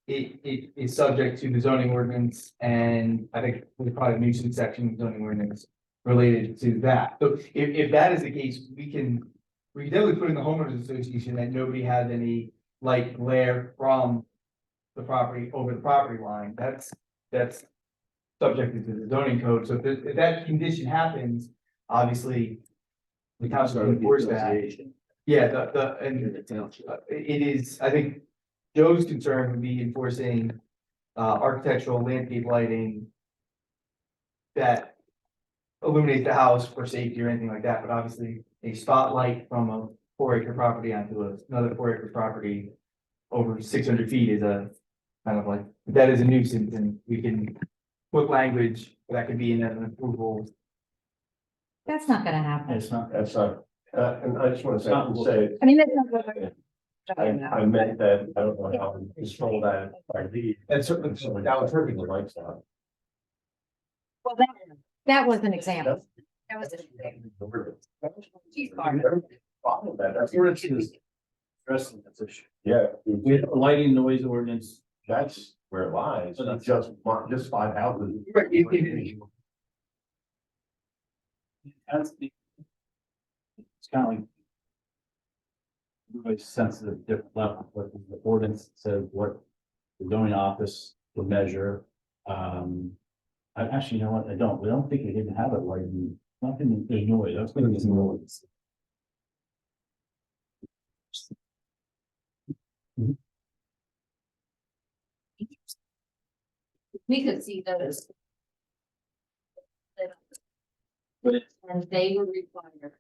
It is subject to the zoning ordinance, and I think there's probably a nuisance section of zoning ordinance related to that. So if that is the case, we can definitely put in the homeowners association that nobody has any light glare from the property over the property line, that's subjected to the zoning code, so if that condition happens, obviously the council can enforce that. Yeah, it is, I think Joe's concern would be enforcing architectural landscape lighting that illuminate the house for safety or anything like that, but obviously a spotlight from a 4-acre property onto another 4-acre property over 600 feet is a kind of like, that is a nuisance, and we can put language that could be in an approval. That's not gonna happen. It's not, That's not, and I just want to Not- say, I mean, that's not what we're talking I about. meant that, I don't know how to control that by lead. And certainly, That was hurting the lights out. Well, that was an example. That was an example. She's fine. Follow that, that's, ordinance addressing this issue. yeah, We have a lighting noise ordinance. that's where it lies, So it's just 5 houses. That's the. It's kind of like. Everybody's sensitive at different level, but the ordinance says what the zoning office will measure. I actually, you know what, I don't think they even have it like, nothing, there's noise, I was thinking it's noise. We could see those. But it- And they were required.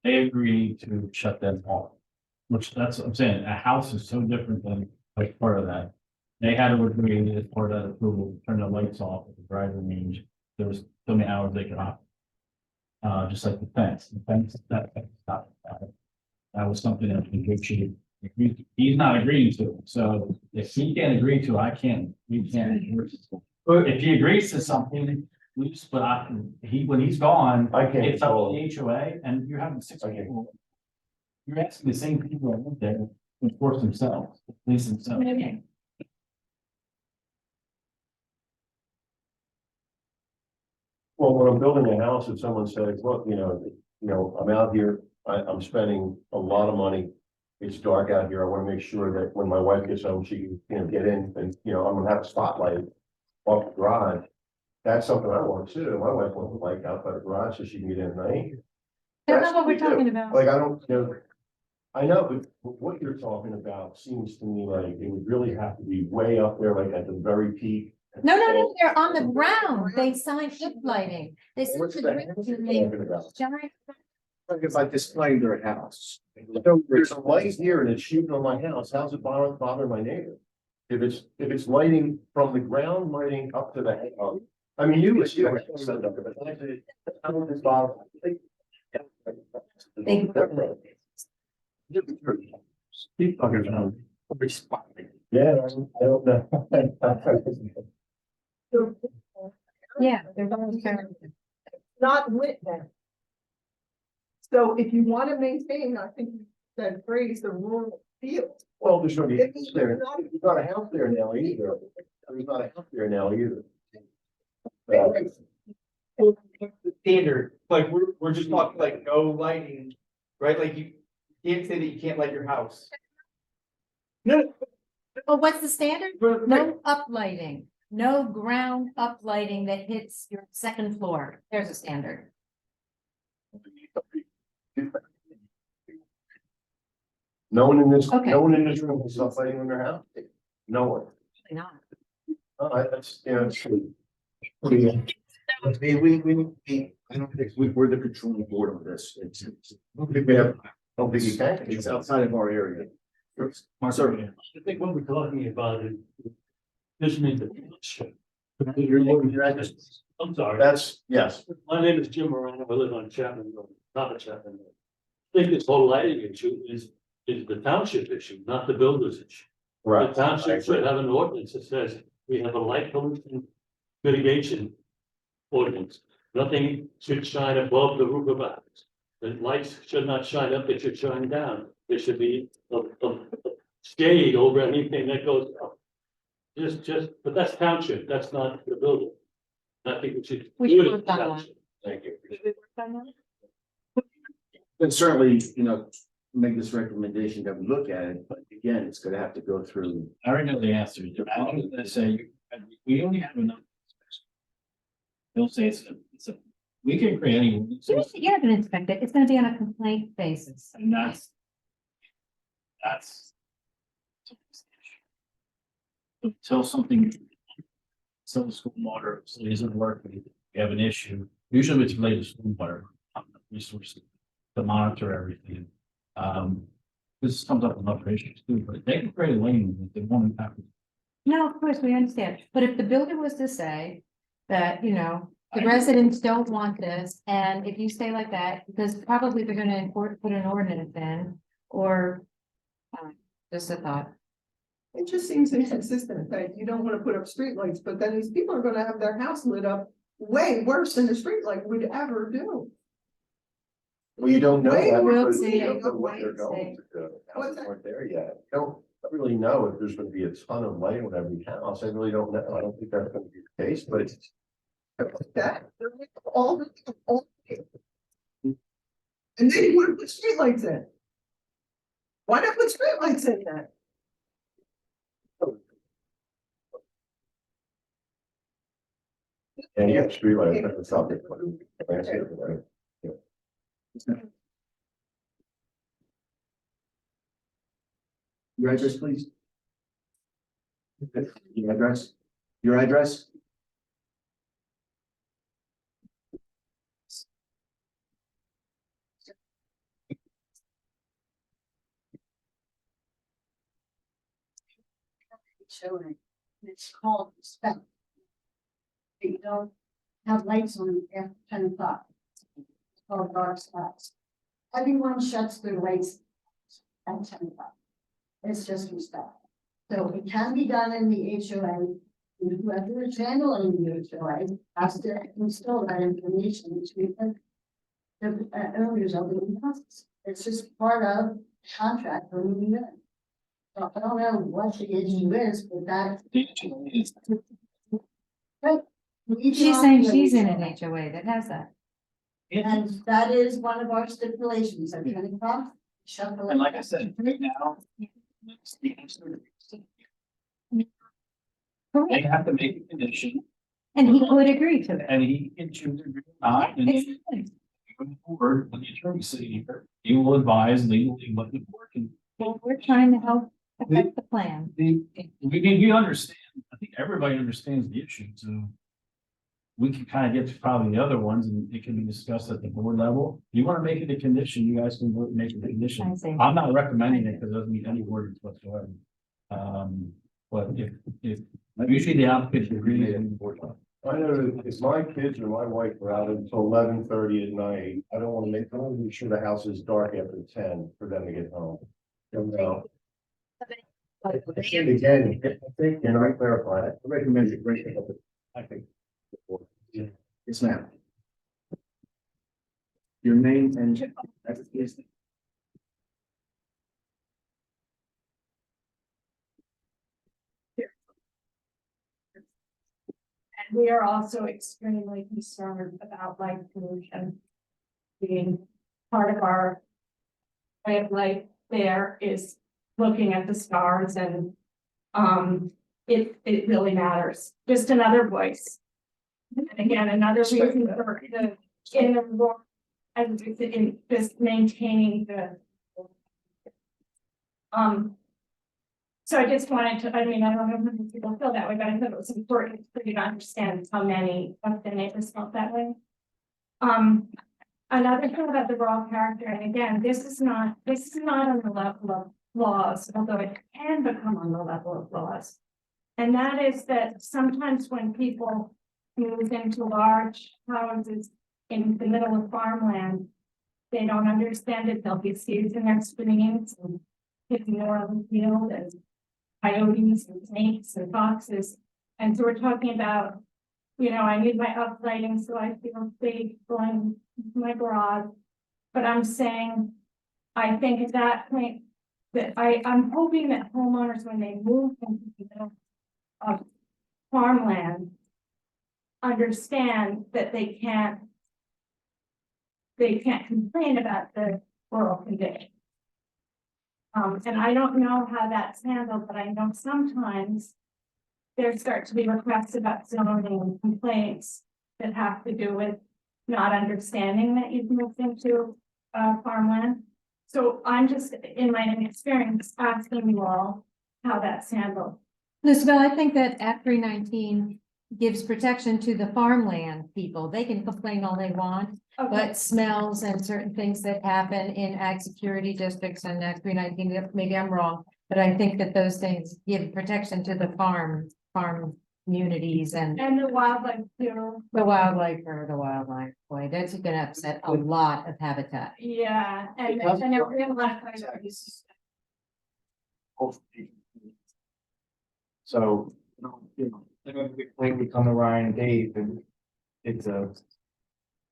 they agreed to shut them off. Which that's what I'm saying, a house is so different than like part of that. They had to agree as part of that approval, to turn the lights off at the driving range. There was so many hours they could off. Just like the fence, that fence stopped. That was something that we negotiated. He's not agreeing to, it. So if he can't agree to, it, I can't, we can't. But if he agrees to something, we just, when he's gone, I can't it's up control to it. the HOA and you're having 6 I can't. people. You're asking the same people that live there to enforce themselves, police themselves. Well, when I'm building a house, if someone says, look, I'm out here, I'm spending a lot of money. It's dark out here. I want to make sure that when my wife gets home, she can, get in and, I'm gonna have a spotlight off the garage. That's something I want too. My wife wants a light out by the garage so she can get in at night. That's not what we're talking about. Like, I don't, I know, but what you're talking about seems to me like it would really have to be way up there, like at the very peak. No, they're on the ground. They signed hip lighting. They said What's to the drink heck to are you the talking about? giant. It's like displaying their house. So there's a light here and it's shooting on my house. How's it bother my neighbor? If it's lighting from the ground, lighting up to the house. I mean, you. Yeah, I don't know. Yeah, they're going to. Not lit then. So if you want to maintain, I think that phrase, the rural feel. Well, there's no, there's not a house there now either. There's not a house there now either. Standard, like, we're just talking like no lighting, right? Like you can't say that you can't light your house. No, Well, what's the standard? No uplighting, no ground uplighting that hits your second floor. There's a standard. No one in this, Okay. no one in this room has stuff lighting in their house. No one. Not. That's, it's. I don't think we're the controlling board on this. I don't think you can. It's outside of our area. Sir. I think what we're talking about is. This means the. I'm sorry, That's, yes, my name is Jim Morano, I live on Chapman Road, not a Chapman Road. I think this whole lighting issue is the township issue, not the builder's issue. The right. township should have an ordinance that says we have a light pollution mitigation ordinance. Nothing should shine above the roof of a house. The lights should not shine up, they should shine down. There should be a shade over anything that goes up. But that's township, that's not the builder. I think we should. We do should it work on that. township. Thank you. And certainly, make this recommendation that we look at it, but again, it's gonna have to go through. I already know the answer. I was gonna say, we only have enough. They'll say we can create any. You're not gonna inspect it, it's gonna be on a complaint basis. And that's. Until something. So the school water isn't working, we have an issue, usually it's related to school water, resources to monitor everything. This comes up with other issues too, but they can create a lane if they want to happen. No, of course, we understand, but if the builder was to say that, you know, the residents don't want this, and if you stay like that, because probably they're gonna put an ordinance in, or. Just a thought. It just seems inconsistent that you don't wanna put up streetlights, but then these people are gonna have their house lit up way worse than a streetlight would ever do. Well, you don't know Wait, that we'll because see. you don't know what Wait they're and going to do. What's Houses that? aren't there yet. You don't really know if there's gonna be a ton of light on every house. I really don't know. I don't think that's gonna be the case, but it's. That, they're like all. And then you wanna put streetlights in. Why not put streetlights in then? And you have streetlights, that's something. Your address, please. Your address, your address? Showing, it's called respect. You don't have lights on after 10 o'clock. It's called dark spots. Everyone shuts their lights at 10 o'clock. It's just respect. So it can be done in the HOA. Whoever is handling the HOA has to install that information to the owners of the houses. It's just part of contract for moving in. So I don't know what the issue is, but that. Right. She's saying she's in an HOA that has that. And that is one of our stipulations, at 10 o'clock, shut the. And like I said, right now. They have to make a condition, And he would agree to it. and he can choose to agree or not, and then Exactly. going forward, when the attorney sitting here, he will advise legally what the board can. Well, we're trying to help affect the plan. We understand, I think everybody understands the issue, so. We can kind of get to probably the other ones and it can be discussed at the board level. You want to make it a condition, you guys can vote and make it a I condition. see. I'm not recommending it because it doesn't meet any ordinance whatsoever. But if usually the applicant agrees and the board. I know that if my kids or my wife are out until 11:30 at night, I don't want to make sure the house is dark after 10 for them to get home. You know? Again, I think, and I clarify that. I recommend you bring it up. I think. Yes, ma'am. Your name and address, please. And we are also extremely concerned about light pollution. Being part of our way of life there is looking at the stars and it really matters. Just another voice. And again, another reason for the in the war and in just maintaining the so I just wanted to, I mean, I don't know how many people feel that way, but I thought it was important for you to understand how many of the neighbors felt that way. Another thing about the raw character, and again, this is not on the level of laws, although it can become on the level of laws. And that is that sometimes when people move into large houses in the middle of farmland, they don't understand it, they'll be seizing their screens and hitting more on the field and coyotes and snakes and foxes. And so we're talking about, you know, I need my uplighting so I feel safe going into my garage. But I'm saying, I think at that point, that I'm hoping that homeowners, when they move into the middle of farmland, understand that they can't complain about the rural condition. And I don't know how that's handled, but I know sometimes there start to be requests about zoning complaints that have to do with not understanding that you've moved into farmland. So I'm just, in my experience, asking you all how that's handled. Lucibel, I think that Act 319 gives protection to the farmland people. They can complain all they want, Okay, but smells and certain things that happen in ag security districts and Act 319, maybe I'm wrong, but I think that those things give protection to the farm communities and and the wildlife too. the wildlife or the wildlife. Boy, that's gonna upset a lot of habitat. Yeah, and Because- and it really. So, when we come to Ryan and Dave, and it's a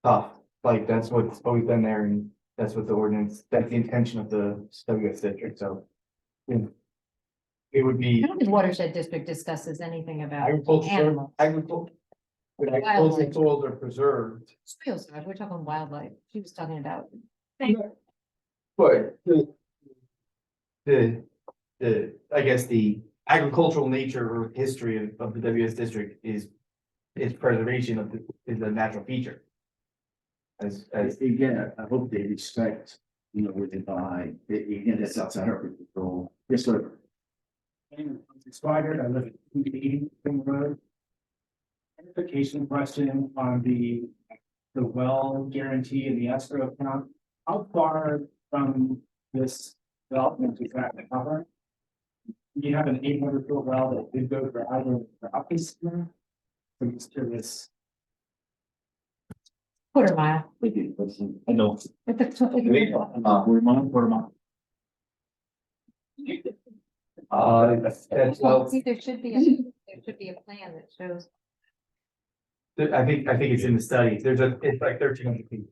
tough, like, that's what's always been there, and that's what the ordinance, that's the intention of the WS district, so. yeah. It would I be don't think watershed district discusses anything about agriculture, animals. when agricultural soils are preserved. Feels good. We're talking wildlife. She was talking about. But I guess the agricultural nature or history of the WS district is preservation of is a natural feature. As Again, I hope they respect, where they buy, again, that's outside our control. Yes, sir. Expired, I live at 280 Spring Road. Clarification question on the well guarantee and the escrow account. How far from this development is that cover? You have an 800-foot well that did go for either the office. I'm just curious. Quarter mile. We do, listen. I don't. It's Quarter mile. that's Well, see, there should be a plan that shows. I think it's in the study, it's like 1,300 feet.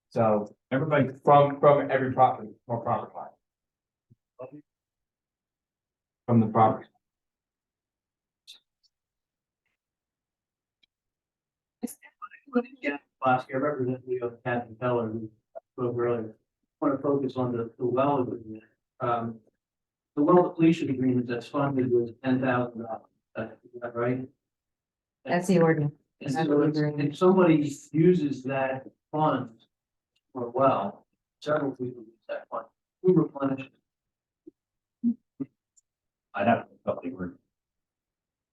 So Everybody, from every property, or property line. From the property. Last year, Representative Captain Keller, who spoke earlier, want to focus on the well agreement. The well depletion agreement that's funded with $10,000. Is that right? That's the ordinance. And so if somebody uses that fund for a well, several people use that fund, who replenishes? I'd have to tell you where.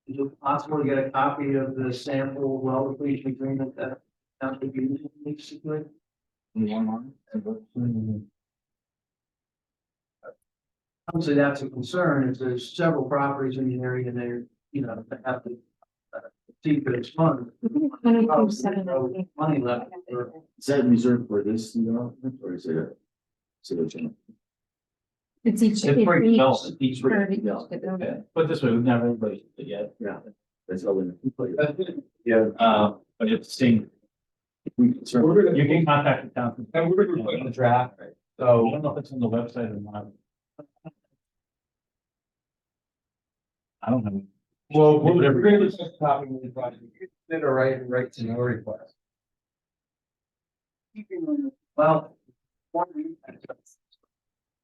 Is it possible to get a copy of the sample well depletion agreement that sounds to be using basically? Obviously, that's a concern, if there's several properties in the area and they're, that have to see for this fund. 22,790. Money left for. Is that reserved for this development or is it a? general? It's each. It's for each- development, each. for each Yeah. development. But this way, we've never everybody it yet. Yeah. That's all in. Yeah. But it's saying, We can you can contact the town. And we're gonna put in the draft, I so. don't know if it's on the website or not. I don't have. Well, we're gonna discuss the topic of the project, it or right to know request. Well, one reason,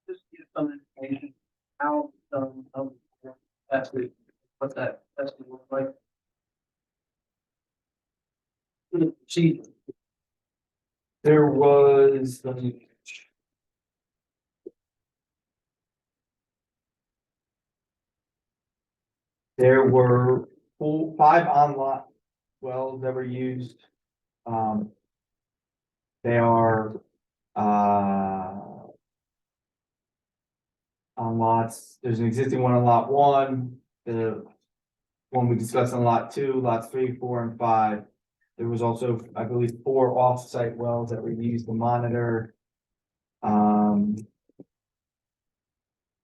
just get some information, how, that's the, what that's gonna look like. See, There was, there were 5 on-lot wells that were used. They are, on lots, there's an existing one on lot 1, the one we discussed on lot 2, lots 3, 4, and 5. There was also, I believe, 4 off-site wells that were used to monitor.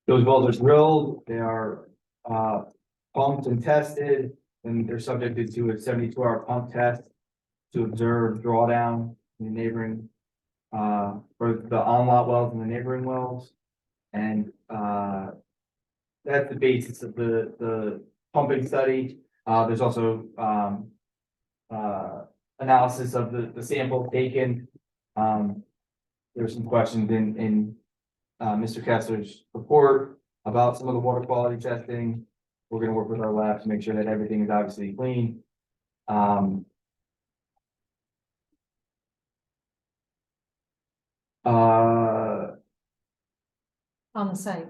Those wells are drilled, they are pumped and tested, and they're subjected to a 72-hour pump test to observe drawdown in the neighboring, for the on-lot wells and the neighboring wells. And that's the basis of the pumping study. There's also analysis of the sample taken. There's some questions in Mr. Kessler's report about some of the water quality testing. We're gonna work with our lab to make sure that everything is obviously clean. Uh, On the site.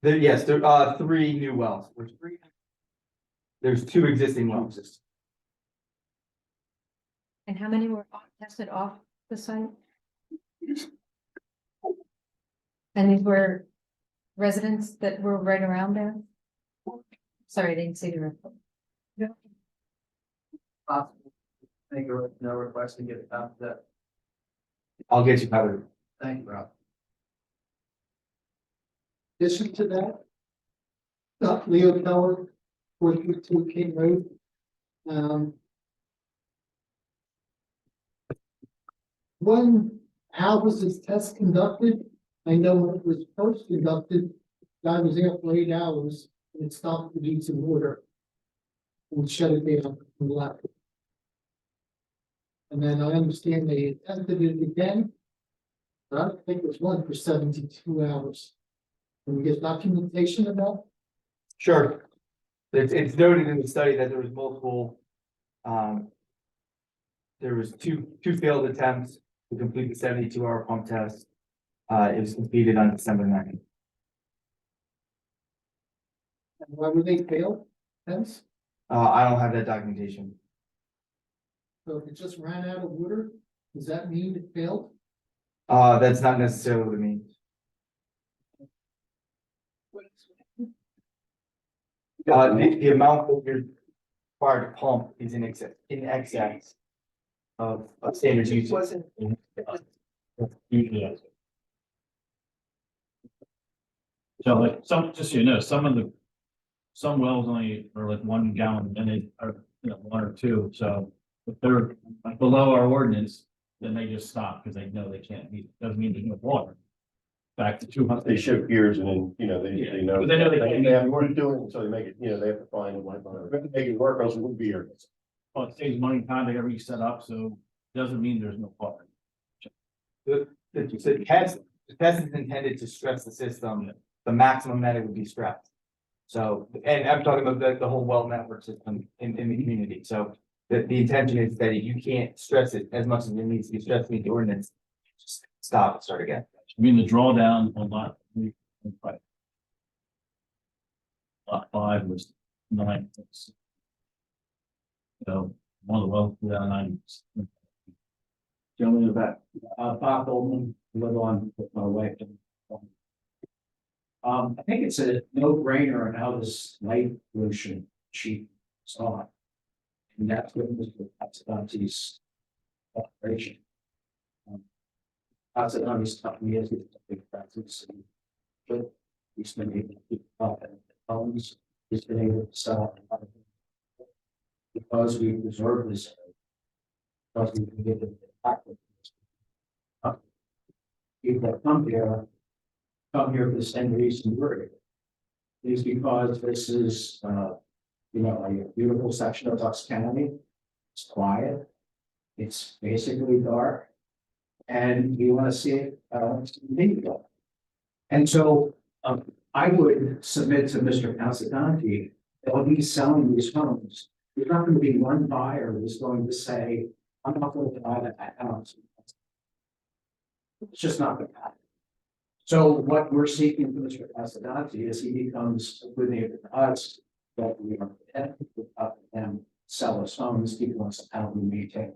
there are 3 new wells. There's 3. There's 2 existing wells. And how many were tested off the site? And these were residents that were right around there? Sorry, I didn't see the report. Possible. Make no request to get it out of that. I'll get you covered. Thank you, Rob. Addition to that. Leo Keller, 432 King Road. How was this test conducted? I know when it was first conducted, guy was there for 8 hours and it stopped producing water. And shut it down and left. And then I understand they attempted it again. But I don't think it was one for 72 hours. Can we get documentation of that? Sure. It's noted in the study that there was multiple. There was two failed attempts to complete the 72-hour pump test. It was completed on December 9th. And why were they failed? Hence, I don't have that documentation. so if it just ran out of water, does that mean it failed? That's not necessarily what it means. The amount that you're required to pump is in excess of standard usage. Usually. So like just so you know, some wells only are like 1 gallon a minute or 1 or 2. So if they're below our ordinance, then they just stop because they know they can't meet. Doesn't mean there's no water. Back to 200. They shift gears and then, they know. But they know they can't. They have more to do it, so they make it, they have to find it, make it work, or else it wouldn't be here. Well, it saves money and time to get reset up, so it doesn't mean there's no water. The test is intended to stress the system, the maximum that it would be stressed. So, and I'm talking about the whole well network system in the community. So the intention is that you can't stress it as much as it needs to be stressed to meet the ordinance. Just stop and start again. I mean, the drawdown on lot 3 and 5. Lot 5 was 9. So one of the wells down 9. Gentleman in the back, Bob Goldman, live on with my wife. I think it's a no-brainer on how this light pollution sheet is on. And that's what Mr. Patsadanti's operation. Patsadanti's company is a big practice. But he's been able to keep up and homes, he's been able to sell. Because we preserve this. Because we can get it. People that come here for the same reason we're here. Is because this is, a beautiful section of Bucks County. It's quiet. It's basically dark. And we want to see it, continue. And so, I would submit to Mr. Patsadanti that when he's selling these homes, there's not going to be one buyer who's going to say, I'm not going to buy that house. It's just not going to happen. So what we're seeking from Mr. Patsadanti is he becomes a good neighbor to us, that we are up and sell us homes, he wants to how we maintain.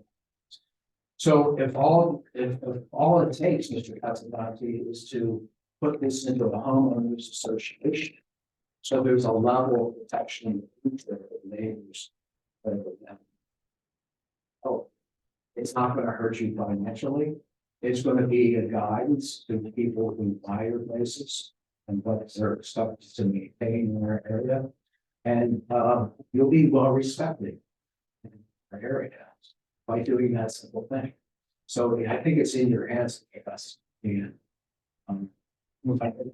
So if all it takes, Mr. Patsadanti, is to put this into a homeowners association. So there's a level of protection in the future for the neighbors. Oh, it's not going to hurt you financially. It's going to be a guidance to the people who buy your places and what they're expected to maintain in their area. And you'll be well respected in our area by doing that simple thing. So I think it's in your hands, yes. And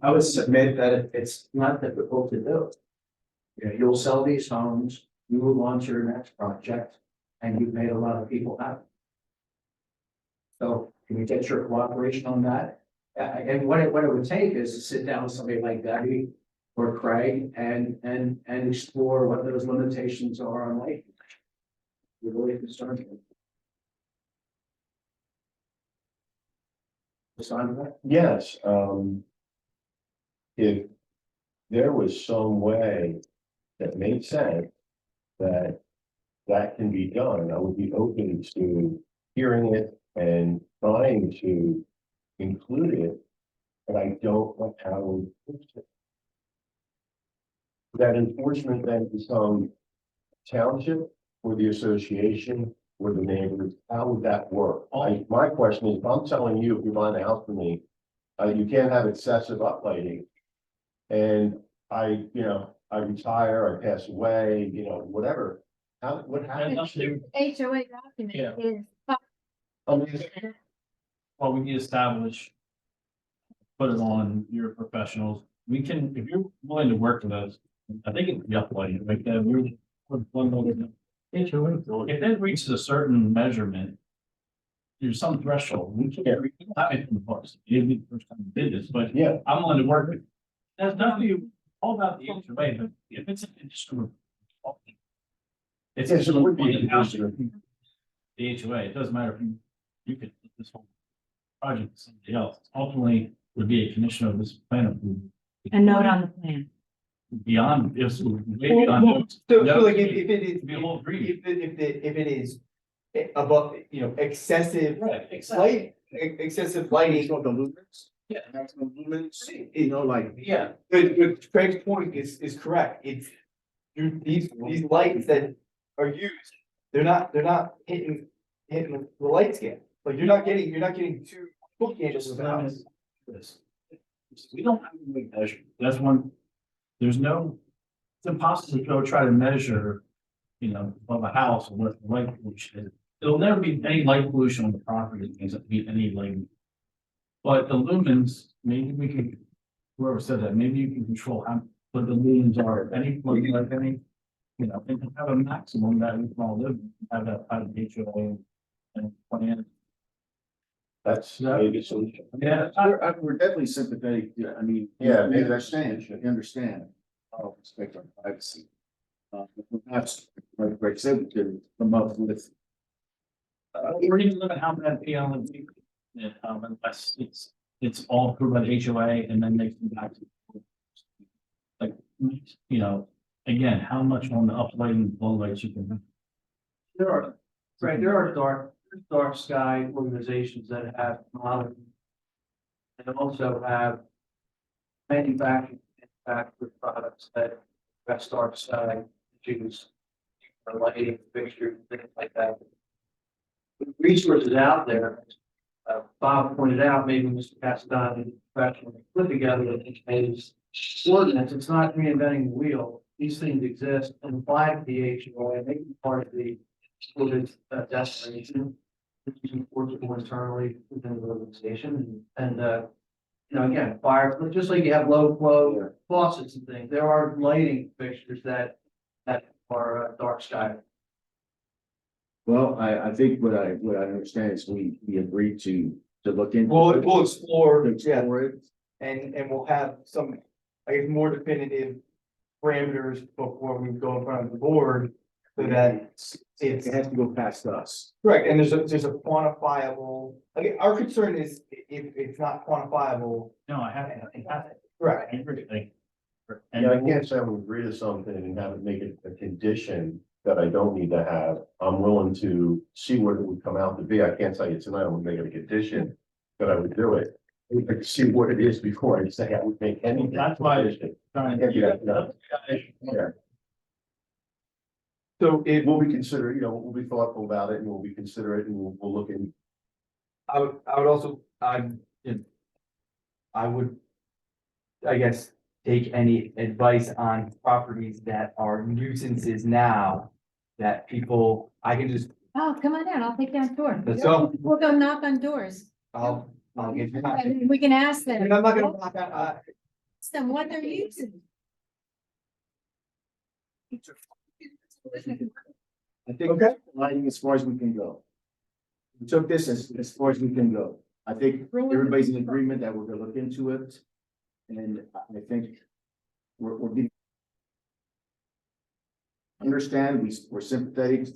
I would submit that it's not difficult to do. You'll sell these homes, you move on to your next project, and you've made a lot of people happy. So can we get your cooperation on that? And what it would take is to sit down with somebody like Debbie or Craig and explore what those limitations are on light. We're really concerned. Respond to that? Yes, if there was some way that made sense that that can be done, I would be open to hearing it and trying to include it, but I don't know how to enforce it. That enforcement then become township or the association or the neighbors, how would that work? My question is, if I'm telling you, if you're buying a house for me, you can't have excessive uplighting. And I retire, I pass away, whatever. What happens? HOA document Yeah. is. Well, we need to establish. Put it on your professionals. We can, if you're willing to work with us, I think it'd be up to you, like that, we. If it reaches a certain measurement. There's some threshold, we can't, we don't have it in the books, it'd be the first time we did this, but Yeah, I'm willing to work with. That's nothing, all about the HOA, but if it's an additional. It's Yeah, a so it would be the HOA, it doesn't matter if you could put this whole project to somebody else, ultimately would be a condition of this plan approval. A note on the plan. Beyond, if, way beyond. notes. So Notes like if it is, could Be a whole agreement. if it is above, excessive Right, exactly. excessive lighting. The lumens? Yeah. Maximum lumens, like. Yeah, But Craig's point is correct. It's these lights that are used, they're not hitting the light scale. Like you're not getting two book candles in the house. this. We don't have a big measure, that's one, there's no, it's impossible to go try to measure, of a house or what the light pollution is. There'll never be any light pollution on the property, that means be any light. But the lumens, maybe we can, whoever said that, maybe you can control how, what the lumens are, any, like any, and have a maximum that we can all live, with, have that kind of HOA and plan. that's maybe a solution. Yeah, We're definitely sympathetic, I mean. Yeah, we maybe understand, we understand. Our respect our privacy. But perhaps, like Greg said, we could come up with. or even limit how bad PL would be. Unless it's all approved by the HOA and then they come back to. Like, again, how much on the uplighting low lights you can have. There are dark sky organizations that have modeling. And also have manufactured products that address dark sky issues. For lighting, fixtures, things like that. The resources out there, Bob pointed out, maybe Mr. Castellano professionally put together his ordinance, it's not reinventing the wheel. These things exist and apply to the HOA, and they can be part of the destination. Which is enforceable internally within the organization and again, fire, just like you have low flow faucets and things, there are lighting fixtures that are dark sky. Well, I think what I understand is we agreed to look into. We'll explore, to explore it. and we'll have some, I guess, more definitive parameters before we go in front of the board. So that It has to go past us. correct, and there's a quantifiable, again, our concern is if it's not quantifiable. No, I have. Correct. I agree, like. And I can't say I'm gonna agree to something and have it make it a condition that I don't need to have. I'm willing to see what it would come out to be. I can't tell you tonight, I'm gonna make it a condition, but I would do it. We could see what it is before I say I would make anything. That's why- Yeah. So it, We'll be considerate, we'll be thoughtful about it and we'll be considerate and we'll look in. I would also, I would, I guess, take any advice on properties that are nuisances now. That people, I can just, Oh, come on down, I'll take down door. Let's go. We'll go knock on doors. I'll get you. And we can ask them. And I'm not gonna knock out, Ask them what they're using. I think Okay. lighting as far as we can go. We took this as far as we can go. I think everybody's in agreement that we're gonna look into it. And I think we're getting. Understand, we're sympathetic.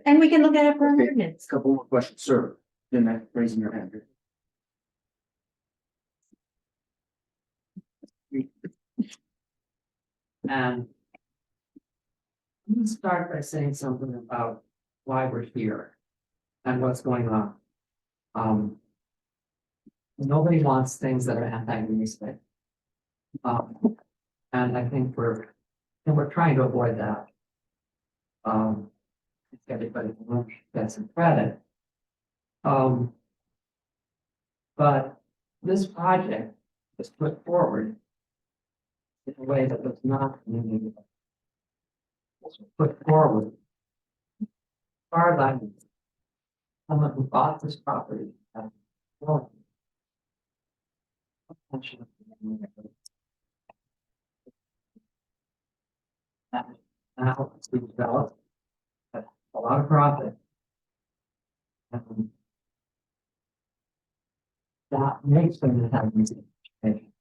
And we can look at it for Okay. ordinance. Couple more questions, sir. Then that raising your hand. And let me start by saying something about why we're here and what's going on. Nobody wants things that are antagonistic. And I think we're trying to avoid that. If everybody gets some credit. But this project was put forward in a way that was not community. Was put forward. Far as I know, someone who bought this property. Well, now it's being developed. At a lot of profit. That makes them have music education.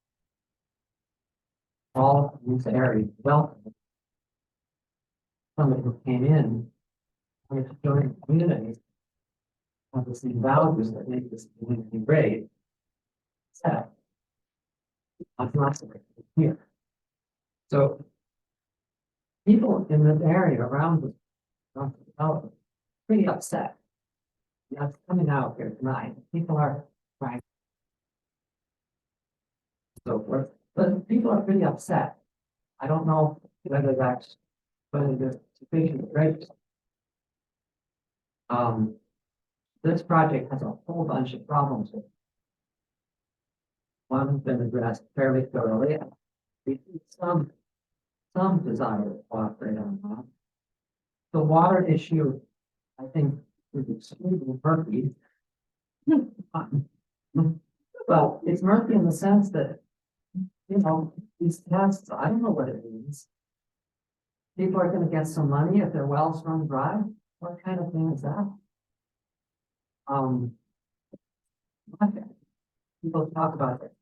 All these areas welcome. Somebody who came in, wanted to join the community. Have the same values that make this community great. So. I'm not here. So. People in this area around the pretty upset. That's coming out here tonight. People are trying. So forth, but people are pretty upset. I don't know whether that's whether the situation is right. This project has a whole bunch of problems with it. One has been addressed fairly thoroughly. We see some desire to cooperate on that. The water issue, I think, is extremely murky. Well, it's murky in the sense that, you know, these tests, I don't know what it means. People are gonna get some money if their wells run dry. What kind of thing is that? People talk about it.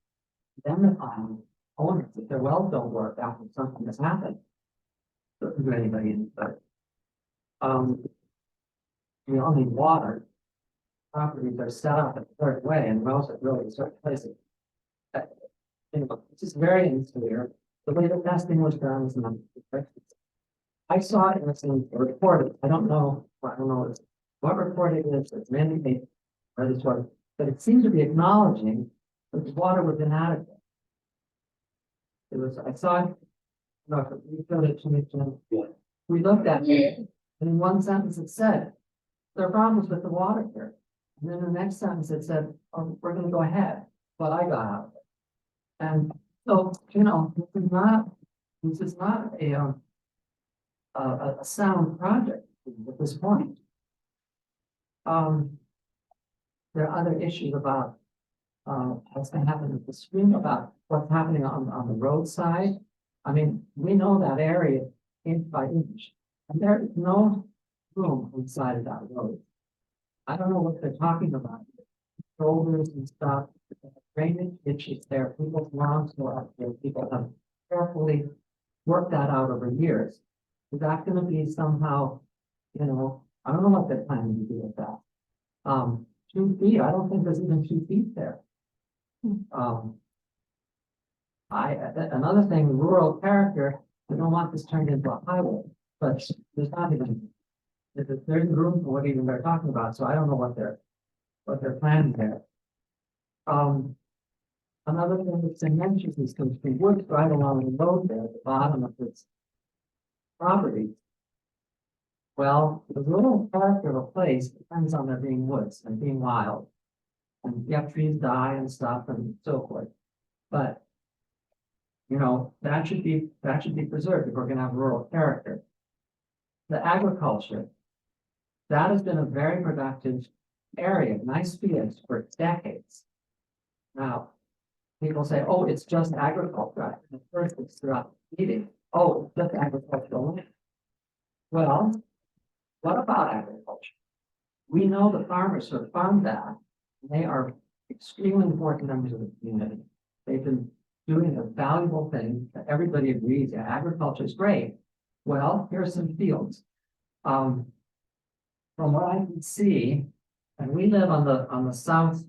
Indemnifying owners if their wells don't work after something has happened. Doesn't do anybody any good. We all need water. Properties are set up in a certain way and wells are really in certain places. It's just very unclear. The way the testing was done is not. I saw it in the report. I don't know what report it is. It's mandated or this one, but it seems to be acknowledging that the water was inadequate. It was. I saw it. No, you showed it to me. We looked at it, and in one sentence it said, "There are problems with the water here." And then the next sentence it said, "Oh, we're going to go ahead." But I got out of it. And so, you know, this is not a sound project at this point. There are other issues about what's going to happen with the stream, about what's happening on the roadside. I mean, we know that area inch by inch, and there is no room inside of that road. I don't know what they're talking about. Shoulders and stuff, drainage ditches there, people's lawns go out there, people have carefully worked that out over years. Is that gonna be somehow, you know, I don't know what they're planning to do with that. 2 feet, I don't think there's even 2 feet there. Another thing, rural character, I don't want this turned into a highway, but there's not even, there's room for what even they're talking about, so I don't know what they're planning there. Another thing that's been mentioned is some woods right along the road there at the bottom of this property. Well, the rural character of a place depends on there being woods and being wild. And yeah, trees die and stuff and so forth. But You know, that should be preserved if we're gonna have rural character. The agriculture, that has been a very productive area, nice fields for decades. Now, people say, oh, it's just agriculture. At first, it's throughout eating. Oh, it's just agricultural land. Well, what about agriculture? We know the farmers who have farmed that. They are extremely important members of the community. They've been doing a valuable thing that everybody agrees, yeah, agriculture is great. Well, here are some fields. From what I can see, and we live on the south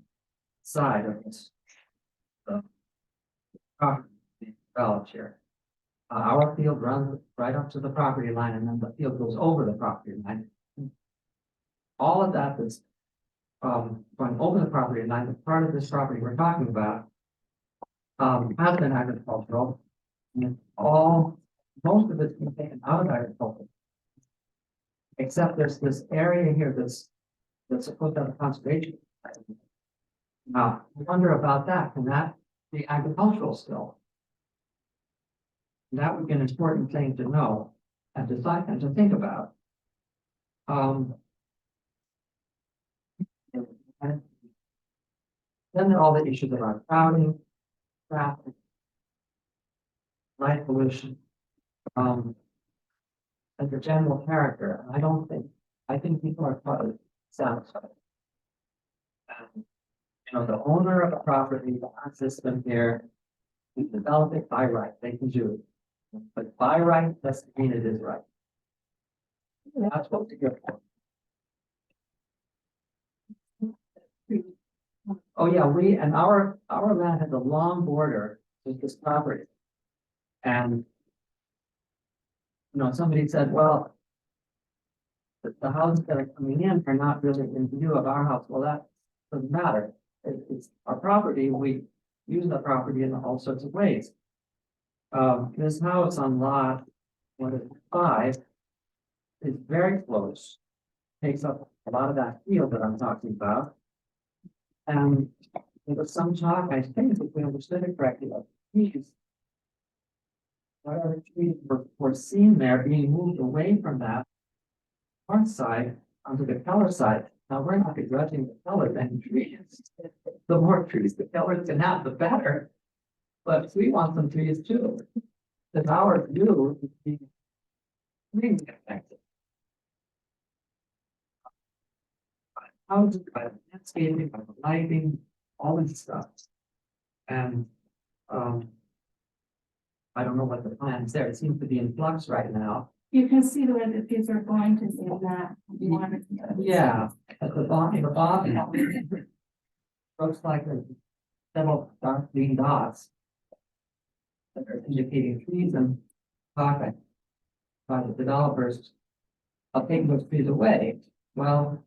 side of this. Property developed here. Our field runs right up to the property line, and then the field goes over the property line. All of that that's going over the property line, the part of this property we're talking about, has been agricultural. And most of it's been taken out of agriculture. Except there's this area here that's supposed to have a conservation. Now, I wonder about that. Can that be agricultural still? That would be an important thing to know and decide and to think about. And then there are all the issues about crowding, traffic, light pollution, and the general character. And I think people are quite satisfied. You know, the owner of the property, the system here, can develop it by right, they can do it. But by right doesn't mean it is right. That's what we're here for. Oh, yeah, our land has a long border with this property. And, you know, somebody said, well, the houses that are coming in are not really in view of our house. Well, that doesn't matter. It's our property. We use the property in all sorts of ways. This house on lot 5 is very close. Takes up a lot of that field that I'm talking about. And there was some talk, I think, if we understood it correctly, of trees. Whatever trees were seen there being moved away from that north side onto the Keller side. Now, we're not begrudging the Keller than trees. The more trees the Kellers can have, the better. But we want some trees too. Because our view is being affected. Houses, by the landscaping, by the lighting, all this stuff. And I don't know what the plan is there. It seems to be in flux right now. You can see where the kids are going to see that. Yeah, at the bottom. Looks like there's several dark green dots. That are indicating trees and talking by the developers of taking those trees away. Well,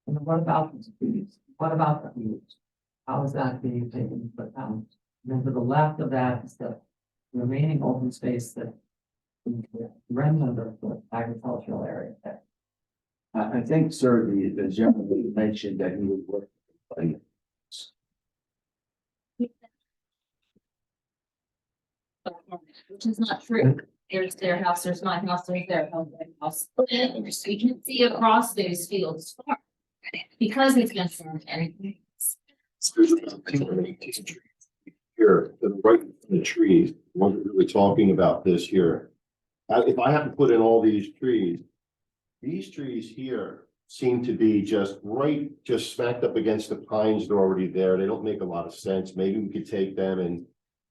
you know, what about these trees? What about the views? How is that being taken into account? And then to the left of that is the remaining open space that the remnant of the agricultural area there. I think, sir, the gentleman mentioned that he would work. Which is not true. There's their house, there's my house, there's their house. We can see across those fields far. Because it's been farmed everything. Here, the right in the trees, we're really talking about this here. If I have to put in all these trees here seem to be just smacked up against the pines that are already there. They don't make a lot of sense. Maybe we could take them and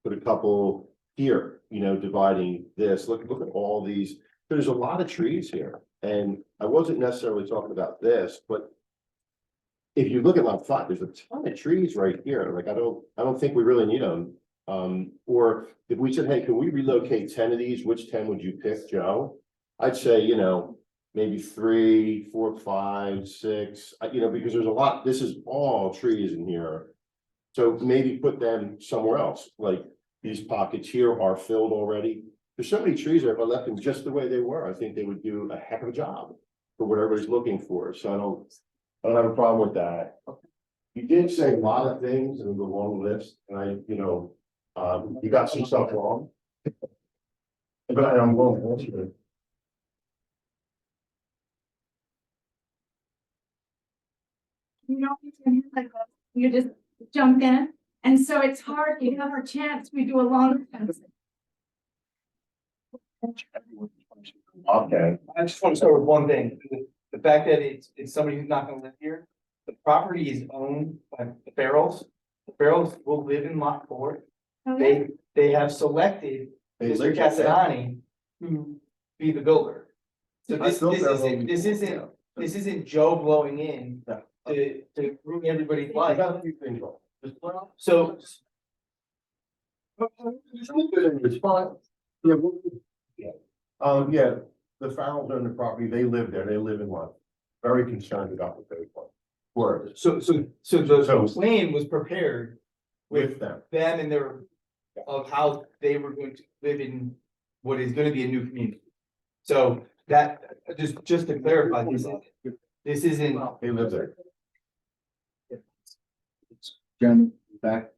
put a couple here, you know, dividing this. Look at all these. There's a lot of trees here. And I wasn't necessarily talking about this, but if you look at lot 5, there's a ton of trees right here. Like, I don't think we really need them. Or if we said, hey, can we relocate 10 of these? Which 10 would you pick, Joe? I'd say, you know, maybe 3, 4, 5, 6, you know, because there's a lot, this is all trees in here. So maybe put them somewhere else. Like these pockets here are filled already. There's so many trees there. If I left them just the way they were, I think they would do a heck of a job for what everybody's looking for. So I don't have a problem with that. You did say a lot of things in the long list, and You got some stuff wrong. But I'm willing to answer it. You know, you just jump in, and so it's hard, you have our chance, we do a long fence. Okay. I just want to start with one thing, the fact that it's somebody who's not gonna live here. The property is owned by the Farrells. The Farrells will live in lot 4. They have selected They Mr. live there. Castellani to be the builder. So I built that this isn't Joe blowing in No. to ruin everybody's I life. got a few things wrong. So It's fine. Yeah. Yeah, the Farrells own the property, they live there, they live in one. Very concerned about what they want. Word, the plan was prepared with them. them and their, of how they were going to live in what is gonna be a new community. So that, just to clarify, this isn't, They live there. Jen, back.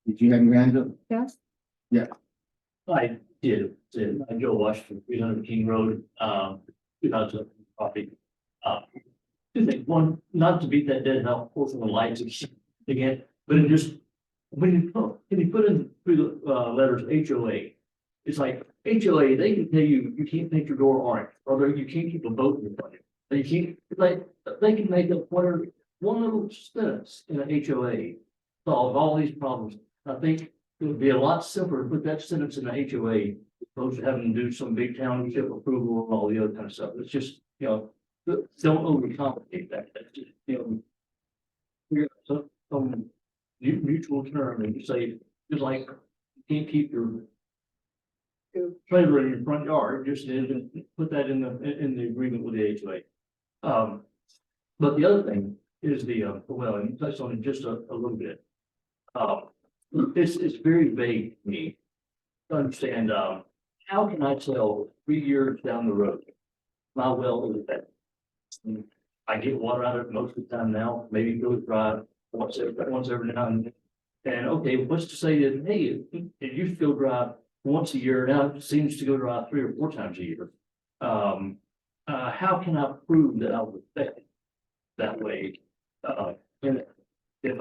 Did you have your hand up? Yes. I did, I Joe Washington, 300 King Road, 2000 property. Two things, one, not to beat that dead horse on the lights again, but it just, when you put in through the letters HOA, it's like HOA, they can tell you, you can't paint your door orange, or you can't keep a boat in your front. They can't, like, they can make up whatever, one little sentence in an HOA, solve all these problems. I think it would be a lot simpler to put that sentence in the HOA, opposed to having to do some big township approval and all the other kind of stuff. It's just, don't overcomplicate that. That's just, figure out some mutual term and you say, just like, you can't keep your trailer in your front yard, just put that in the agreement with the HOA. But the other thing is the well, and you touched on it just a little bit. It's very vague to me to understand, how can I tell 3 years down the road, my well is that I get water out of it most of the time now, maybe go dry once every now and then. And okay, what's to say that, hey, it used to go dry once a year, now it seems to go dry 3 or 4 times a year. How can I prove that I was affected that way? And if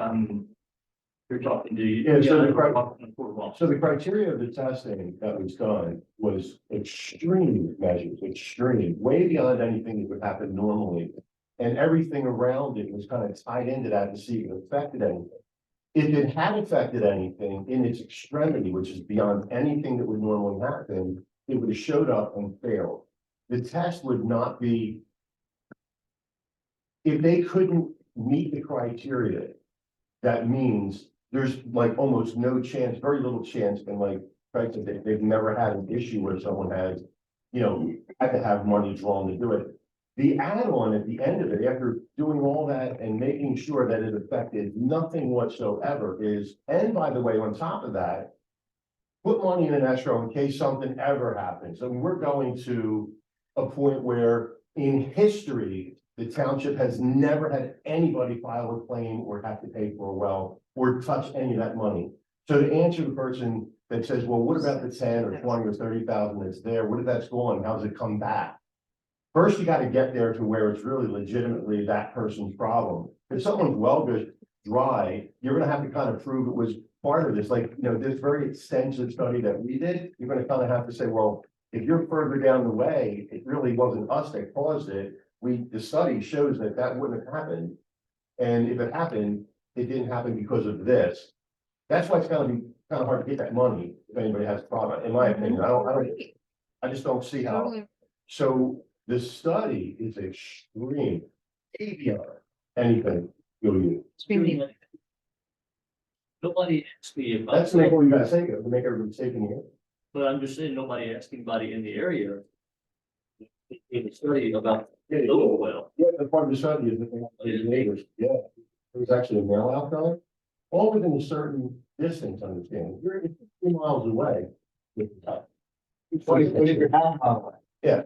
you're talking to you. Yeah, so So the criteria of the testing that was done was extreme measures, extreme, way beyond anything that would happen normally. And everything around it was kind of tied into that to see if it affected anything. If it had affected anything in its extremity, which is beyond anything that would normally happen, it would have showed up and failed. The test would not be, if they couldn't meet the criteria, that means there's like almost no chance, very little chance, and like Craig said, they've never had an issue where someone has, had to have money drawn to do it. The add-on at the end of it, after doing all that and making sure that it affected nothing whatsoever is, and by the way, on top of that, put money in an escrow in case something ever happens. I mean, we're going to a point where in history, the township has never had anybody file a claim or have to pay for a well or touch any of that money. So to answer the person that says, well, what about the 10 or 20 or 30,000 that's there? What if that's gone? How does it come back? First, you got to get there to where it's really legitimately that person's problem. If someone's well goes dry, you're going to have to kind of prove it was part of this. Like, this very extensive study that we did, you're going to kind of have to say, well, if you're further down the way, it really wasn't us that caused it. The study shows that wouldn't have happened. And if it happened, it didn't happen because of this. That's why it's going to be kind of hard to get that money if anybody has a problem, in my opinion. I just don't see how. Totally. So the study is extreme, way beyond anything you'll use. Extremely. Nobody asked me if. That's what you gotta think of to make everybody safe in here. But I'm just saying, nobody asked anybody in the area. In the study about the oil well. Yeah, the part of the study is that they have neighbors, yeah. There was actually a mail out going, all within a certain distance, understand, you're 2 miles away. what is your house? Yeah,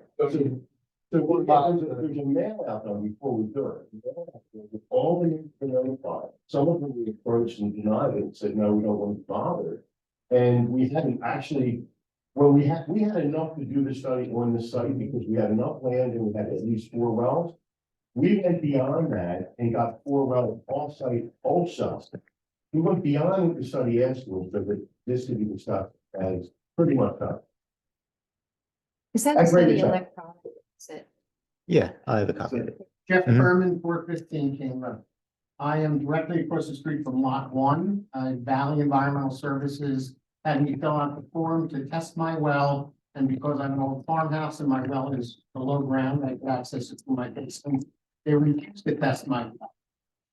So there's a mail out there before we do it. All the names are notified. Some of them we approached and denied it and said, no, we don't want to bother. And we hadn't actually, well, we had enough to do the study on the site because we had enough land and we had at least 4 wells. We went beyond that and got 4 wells off-site also. We went beyond what the study asked for, so that this could be discussed as pretty much done. Is that That's study great, Chuck. electronic? Is it? Yeah, I have a copy of it. Jeff Mhm. Furman, 415 King Road. I am directly across the street from Lot 1. Valley Environmental Services had me fill out the form to test my well. And because I'm an old farmhouse and my well is below ground, I have access to my basement, they refused to test my well.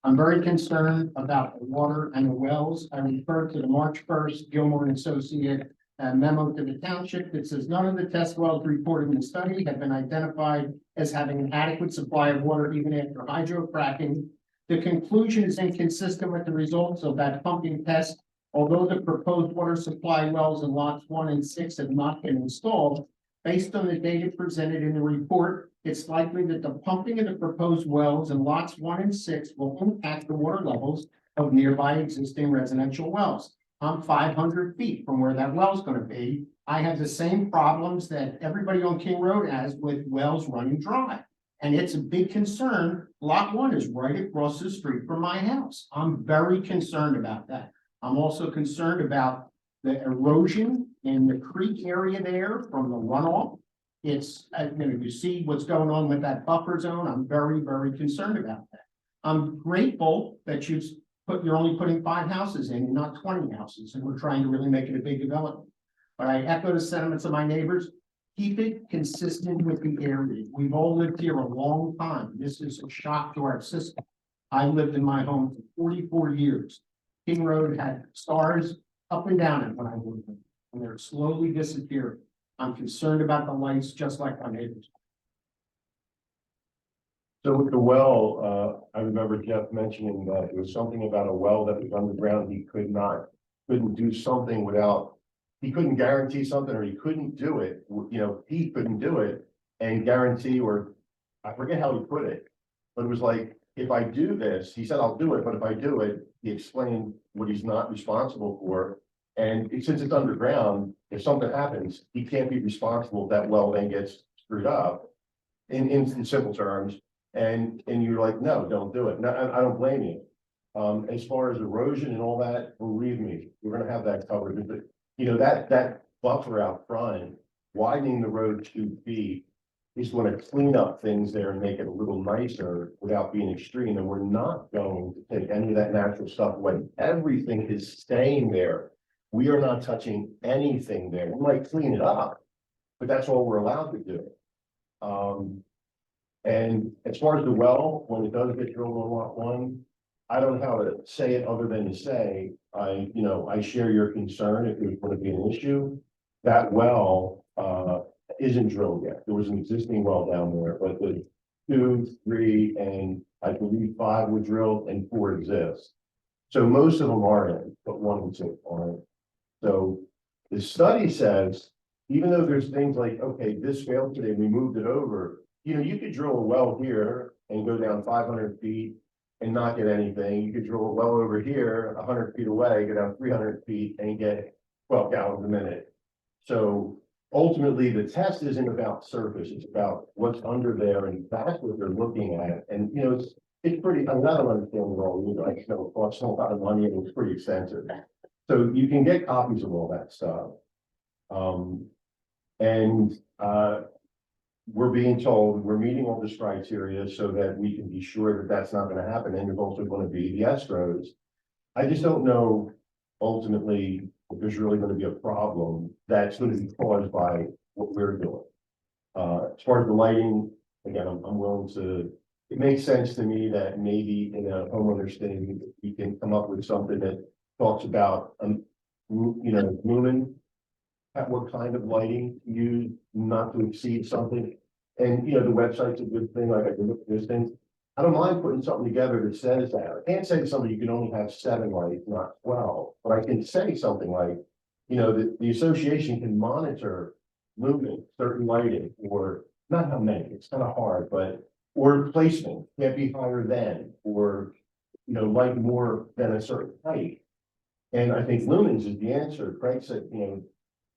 I'm very concerned about the water and the wells. I referred to the March 1st Gilmore and Associate memo to the township that says none of the test wells reported in the study have been identified as having an adequate supply of water even after hydrofracking. The conclusion is inconsistent with the results of that pumping test. Although the proposed water supply wells in lots 1 and 6 have not been installed, based on the data presented in the report, it's likely that the pumping of the proposed wells in lots 1 and 6 will impact the water levels of nearby existing residential wells. I'm 500 feet from where that well is going to be. I have the same problems that everybody on King Road has with wells running dry. And it's a big concern. Lot 1 is right across the street from my house. I'm very concerned about that. I'm also concerned about the erosion in the creek area there from the runoff. It's, you see what's going on with that buffer zone. I'm very, very concerned about that. I'm grateful that you're only putting 5 houses in, and not 20 houses, and we're trying to really make it a big development. But I echo the sentiments of my neighbors. Keep it consistent with the area. We've all lived here a long time. This is a shock to our system. I lived in my home for 44 years. King Road had stars up and down it when I lived there, and they're slowly disappearing. I'm concerned about the lights, just like my neighbors. So with the well, I remember Jeff mentioning that it was something about a well that was underground. He couldn't do something without, he couldn't guarantee something, or he couldn't do it. You know, he couldn't do it and guarantee, or I forget how he put it, but it was like, if I do this, he said, I'll do it, but if I do it, he explained what he's not responsible for. And since it's underground, if something happens, he can't be responsible if that well then gets screwed up in simple terms. And you're like, no, don't do it. No, I don't blame you. As far as erosion and all that, believe me, we're gonna have that covered. But, you know, that buffer out front, widening the road 2 feet is going to clean up things there and make it a little nicer without being extreme. And we're not going to take any of that natural stuff away. Everything is staying there. We are not touching anything there. We might clean it up, but that's all we're allowed to do. And as far as the well, when it does get drilled on lot 1, I don't know how to say it other than to say, I share your concern if there's going to be an issue. That well isn't drilled yet. There was an existing well down there, but the 2, 3, and I believe 5 were drilled and 4 exist. So most of them are in, but 1 and 2 aren't. So the study says, even though there's things like, okay, this failed today, we moved it over. You know, you could drill a well here and go down 500 feet and not get anything. You could drill a well over here, 100 feet away, go down 300 feet and get 12 gallons a minute. So ultimately, the test isn't about surface, it's about what's under there, and that's what they're looking at. And, you know, it's pretty, I don't understand it all, you know, I know it costs a lot of money and it's pretty expensive. So you can get copies of all that stuff. We're being told we're meeting all this criteria so that we can be sure that that's not going to happen. And there's also going to be the escrows. I just don't know ultimately if there's really going to be a problem that's going to be caused by what we're doing. As far as the lighting, again, I'm willing to, it makes sense to me that maybe in a homeowner's thing, we can come up with something that talks about, lumen, at what kind of lighting use, not to exceed something. And, you know, the website's a good thing, like I can look at this thing. I don't mind putting something together that says that. I can't say to somebody you can only have 7 lights, not 12, but I can say something like, you know, the association can monitor lumen, certain lighting, or not how many, it's kind of hard, but, or placement can't be higher than, or, you know, like more than a certain height. And I think lumens is the answer. Craig said, you know,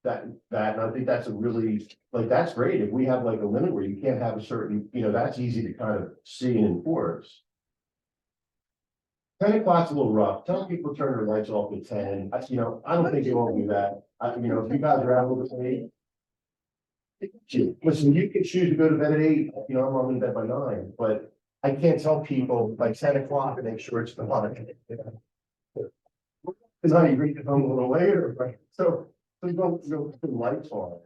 and I think that's a really, like, that's great. If we have like a limit where you can't have a certain, you know, that's easy to kind of see and enforce. 10 o'clock's a little rough. Tell people to turn their lights off at 10. You know, I don't think you all do that. You know, if you guys are out a little bit late. Listen, you can choose to go to bed at 8, you know, I'm going to bed by 9, but I can't tell people by 10 o'clock to make sure it's the line. Because I agree to come a little later, right? So you don't put the lights on.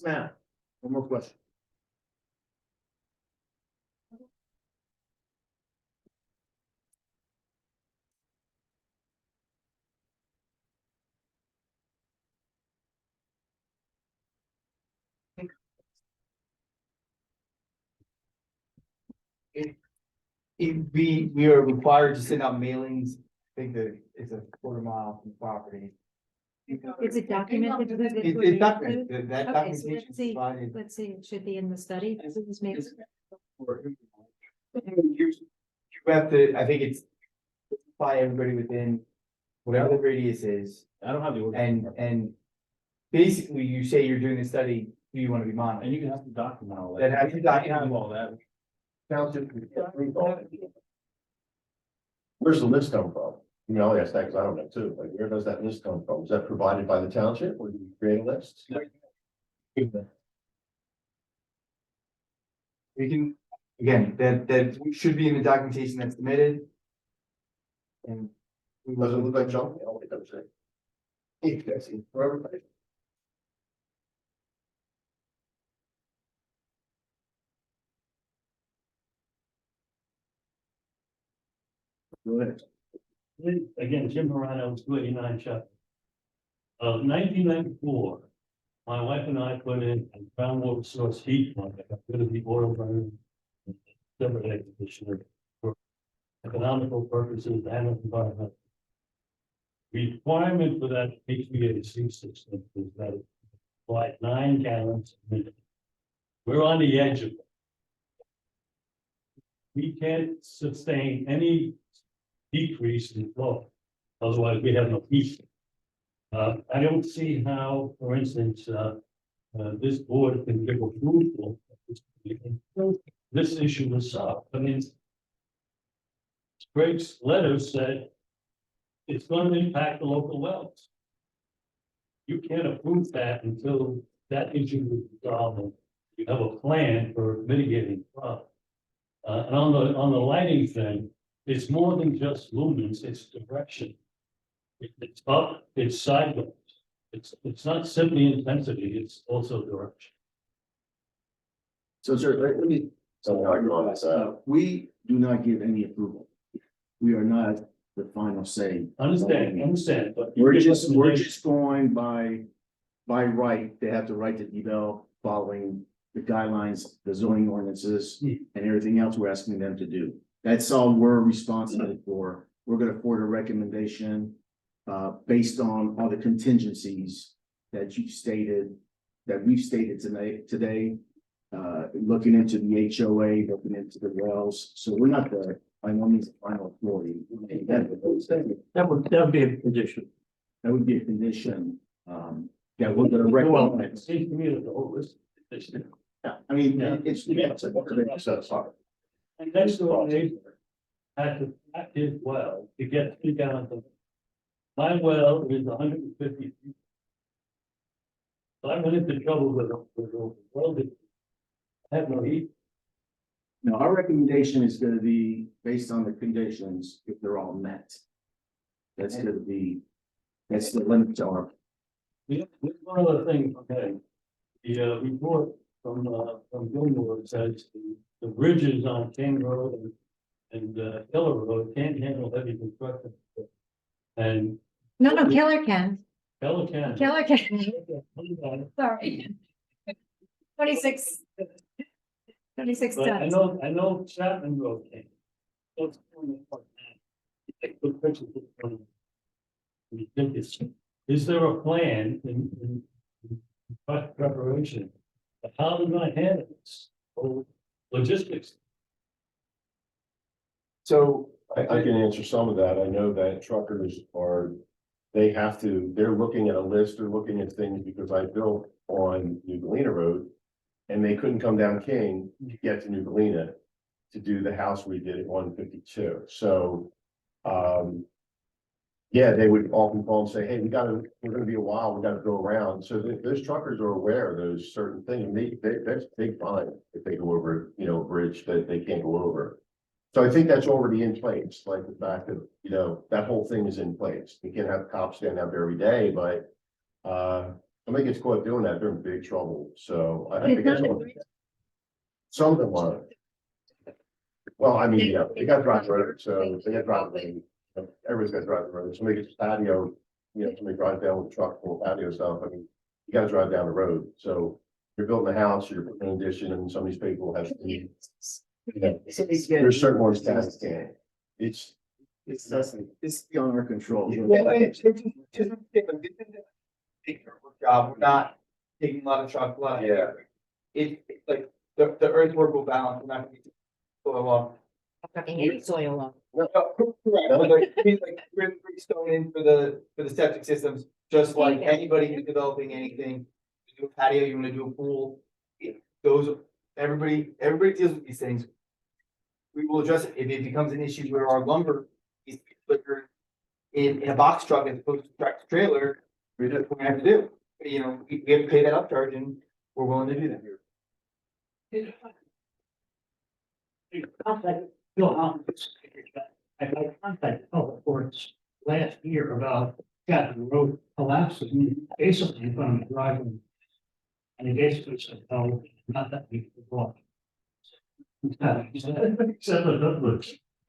Matt, one more question. We are required to send out mailings. I think that it's a quarter mile from the property. Is it documented? Who's it- who It's they documented, include? that Okay, so documentation let's see, provided. let's see, it should be in the study. Maybe- You have to, I think it's by everybody within whatever the radius is, I don't have the order. and basically you say you're doing a study, who you want to be And monitoring. you can have to document all that. Then have to document have all that. Township. Where's the list come from? You know, I ask that because I don't know too. Like, where does that list come from? Is that provided by the township or do you create a list? We can, again, that should be in the documentation that's submitted. And. we will- Does it look like junk? Oh, it doesn't. Easy for everybody. Go ahead. Again, Jim Morano, 289 Chapter. 1994, my wife and I put in a groundwater source heat pump that got rid of the oil burning. Separate air conditioner for economical purposes and environmental. Requirement for that HVAC system is that it supply 9 gallons a minute. We're on the edge of it. We can't sustain any decrease in flow, otherwise we have no heat. I don't see how, for instance, this board can give approval until this issue is solved. I mean, Greg's letter said it's going to impact the local wells. You can't approve that until that issue is resolved and you have a plan for mitigating the problem. And on the lighting thing, it's more than just lumens, it's direction. It's up, it's sideways. It's not simply intensity, it's also direction. So, sir, let me, we do not give any approval. We are not the final say. Understand, but. We're just going by right. They have the right to develop following the guidelines, the zoning ordinances, and everything else we're asking them to do. That's all we're responsible for. We're gonna forward a recommendation based on all the contingencies that you stated, that we've stated today, looking into the HOA, looking into the wells. So we're not by no means the final authority. That would be a condition. That would be a condition, that we're gonna recommend. It seems to me that the whole list. Yeah, I mean, it's. And next door neighbor had to pack his well to get 3 gallons of. My well is 150 feet. So I went into trouble with the well, I have no heat. No, our recommendation is gonna be based on the conditions, if they're all met. That's gonna be, that's the limit to our. Yeah, there's one other thing, okay. The report from Gilmore says the bridges on King Road and Keller Road can't handle heavy construction. And No, Keller can. Keller can. Keller can. Sorry. 26. 26 But tons. I know Chapman Road came. So it's only like that. Take good pictures of the front. We think it's, is there a plan in But preparation, but how do I handle this? Oh, logistics. So I can answer some of that. I know that truckers are, they're looking at a list, they're looking at things because I built on New Galena Road. And they couldn't come down King to get to New Galena to do the house we did at 152. So, yeah, they would often call and say, hey, we're gonna be a while, we gotta go around. So those truckers are aware of those certain things. And that's a big fine if they go over, you know, a bridge that they can't go over. So I think that's already in place, like the fact that, you know, that whole thing is in place. You can't have cops stand out there every day, but, somebody gets caught doing that, they're in big trouble. So I think that's all. Some of them are. Well, I mean, yeah, they got to drive the road, so they got to drive the road. Everybody's got to drive the road. Somebody gets patio, you know, somebody drives down with a truck full of patio stuff. I mean, you got to drive down the road. So you're building a house, you're putting an addition, and some of these people have. You know, there's certain ones that can't. It's beyond our control. Job, we're not taking a lot of trucks, a lot of. Yeah. Like, the earthwork will balance, we're not gonna be soil off. Fucking any soil on. Correct, like, we're stone in for the septic systems, just like anybody who's developing anything. You do a patio, you wanna do a pool, those, everybody deals with these things. We will address it, if it becomes an issue where our lumber is quicker in a box truck as opposed to tractor trailer, we're gonna have to do. You know, we have to pay that upcharge and we're willing to do that. I contacted public works last year about got the road collapsing basically in front of the driveway. And he basically said, no, not that big of a block.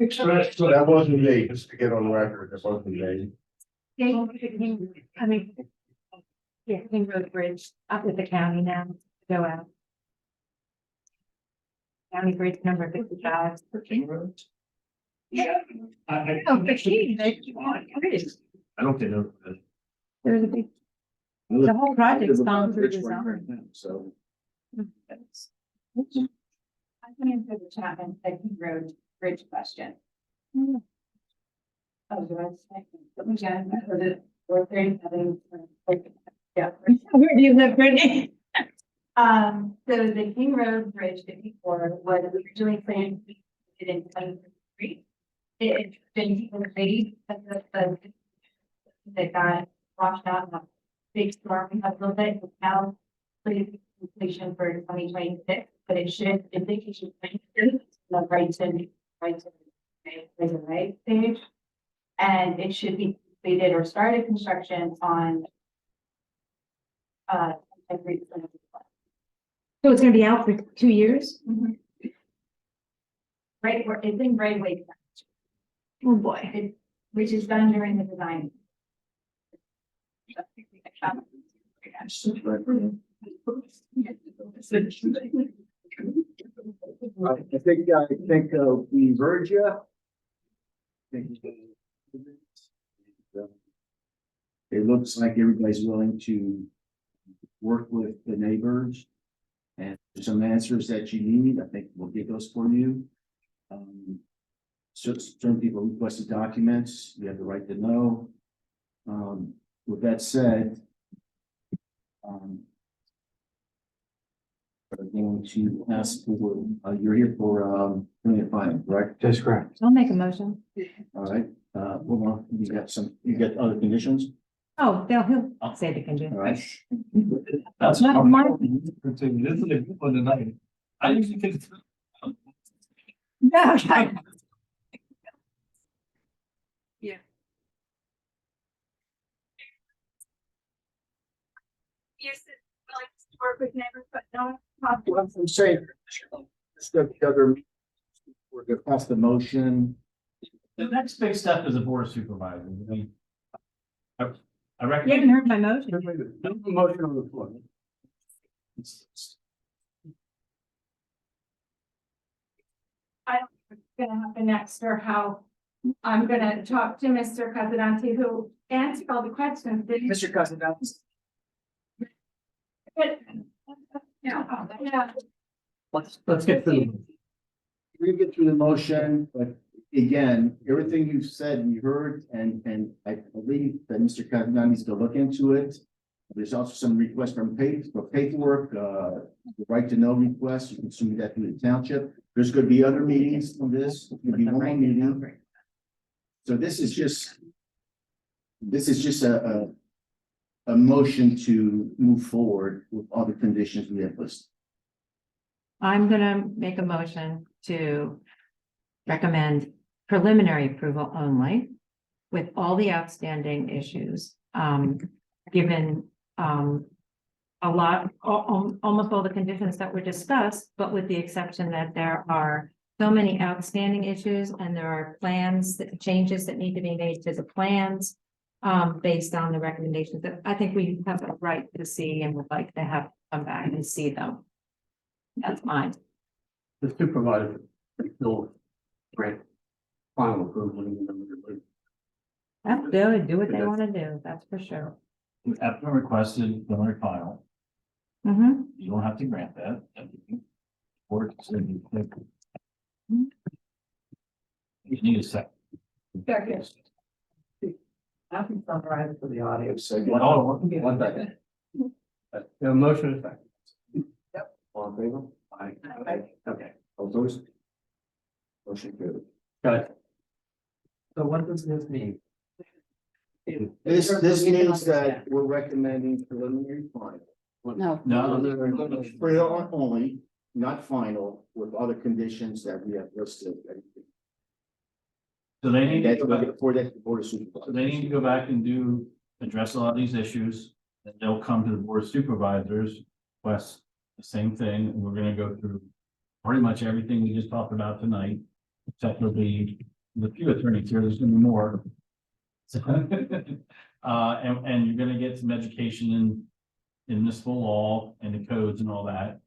Express. So that wasn't me, just to get on record, that wasn't me. I mean. Yeah, King Road Bridge up with the county now, go out. County Bridge number 55. For King Road. Yeah. Oh, for King, I don't think they're. there's a big, the whole project's gone through design. So. I can answer the Chapman King Road Bridge question. Oh, do I say? But we got it, we're very having. Yeah. Where do you live, Brittany? So the King Road Bridge 54 was originally planned to be completed in 2023. It's been delayed because of the that got washed out in a big storm we had a little bit. It's now slated for completion for 2026, but it should, I think it should be the right stage. And it should be completed or started construction on So it's gonna be out for 2 years? Right, it's in right away, Oh, boy. which is done during the design. I think we heard you. It looks like everybody's willing to work with the neighbors. And some answers that you need, I think we'll get those for you. Certain people requested documents, you have the right to know. With that said, I'm going to ask for, you're here for, doing it fine, correct? That's correct. I'll make a motion. All right, hold on, you got other conditions? Oh, he'll say the condition. All right. That's Not mine. This is a good one tonight. I usually can. No, okay. Yeah. You said, like, work with neighbors, but no. Well, I'm saying, let's go together. We're gonna pass the motion. The next big step is a board of supervisors. I mean, I You recommend. haven't heard my motion. Motion on the floor. I don't know what's gonna happen next or how. I'm gonna talk to Mr. Casadante, who answered all the questions. Mr. Cousins. Yeah. Let's get through. We're gonna get through the motion, but again, everything you've said, and you heard, and I believe that Mr. Cavanaugh needs to look into it. There's also some requests for paperwork, the right to know requests, you can submit that through the township. There's gonna be other meetings on this, there'll be one more meeting. So this is just a motion to move forward with all the conditions we have listed. I'm gonna make a motion to recommend preliminary approval only with all the outstanding issues. Given, almost all the conditions that were discussed, but with the exception that there are so many outstanding issues and there are changes that need to be made to the plans based on the recommendations that I think we have a right to see and would like to have come back and see them. That's mine. The supervisor still grant final approval. That's good. Do what they want to do. That's for sure. After requested, preliminary final, Mm-hmm. you don't have to grant that. Or it's gonna be quick. You need a second. Second. I can summarize for the audience. Oh, one second. No motion is second. All in favor? Aye. Okay, all those? Motion carried. Got it. So what does this mean? This means that we're recommending preliminary final. No. No, For only, not final, with other conditions that we have listed. so they need to That's go back, for that board of so supervisors. they need to go back and address a lot of these issues. And they'll come to the board of supervisors, request the same thing, and we're gonna go through pretty much everything we just talked about tonight. Except for the few attorneys here, there's gonna be more. So, and you're gonna get some education in municipal law and the codes and all that.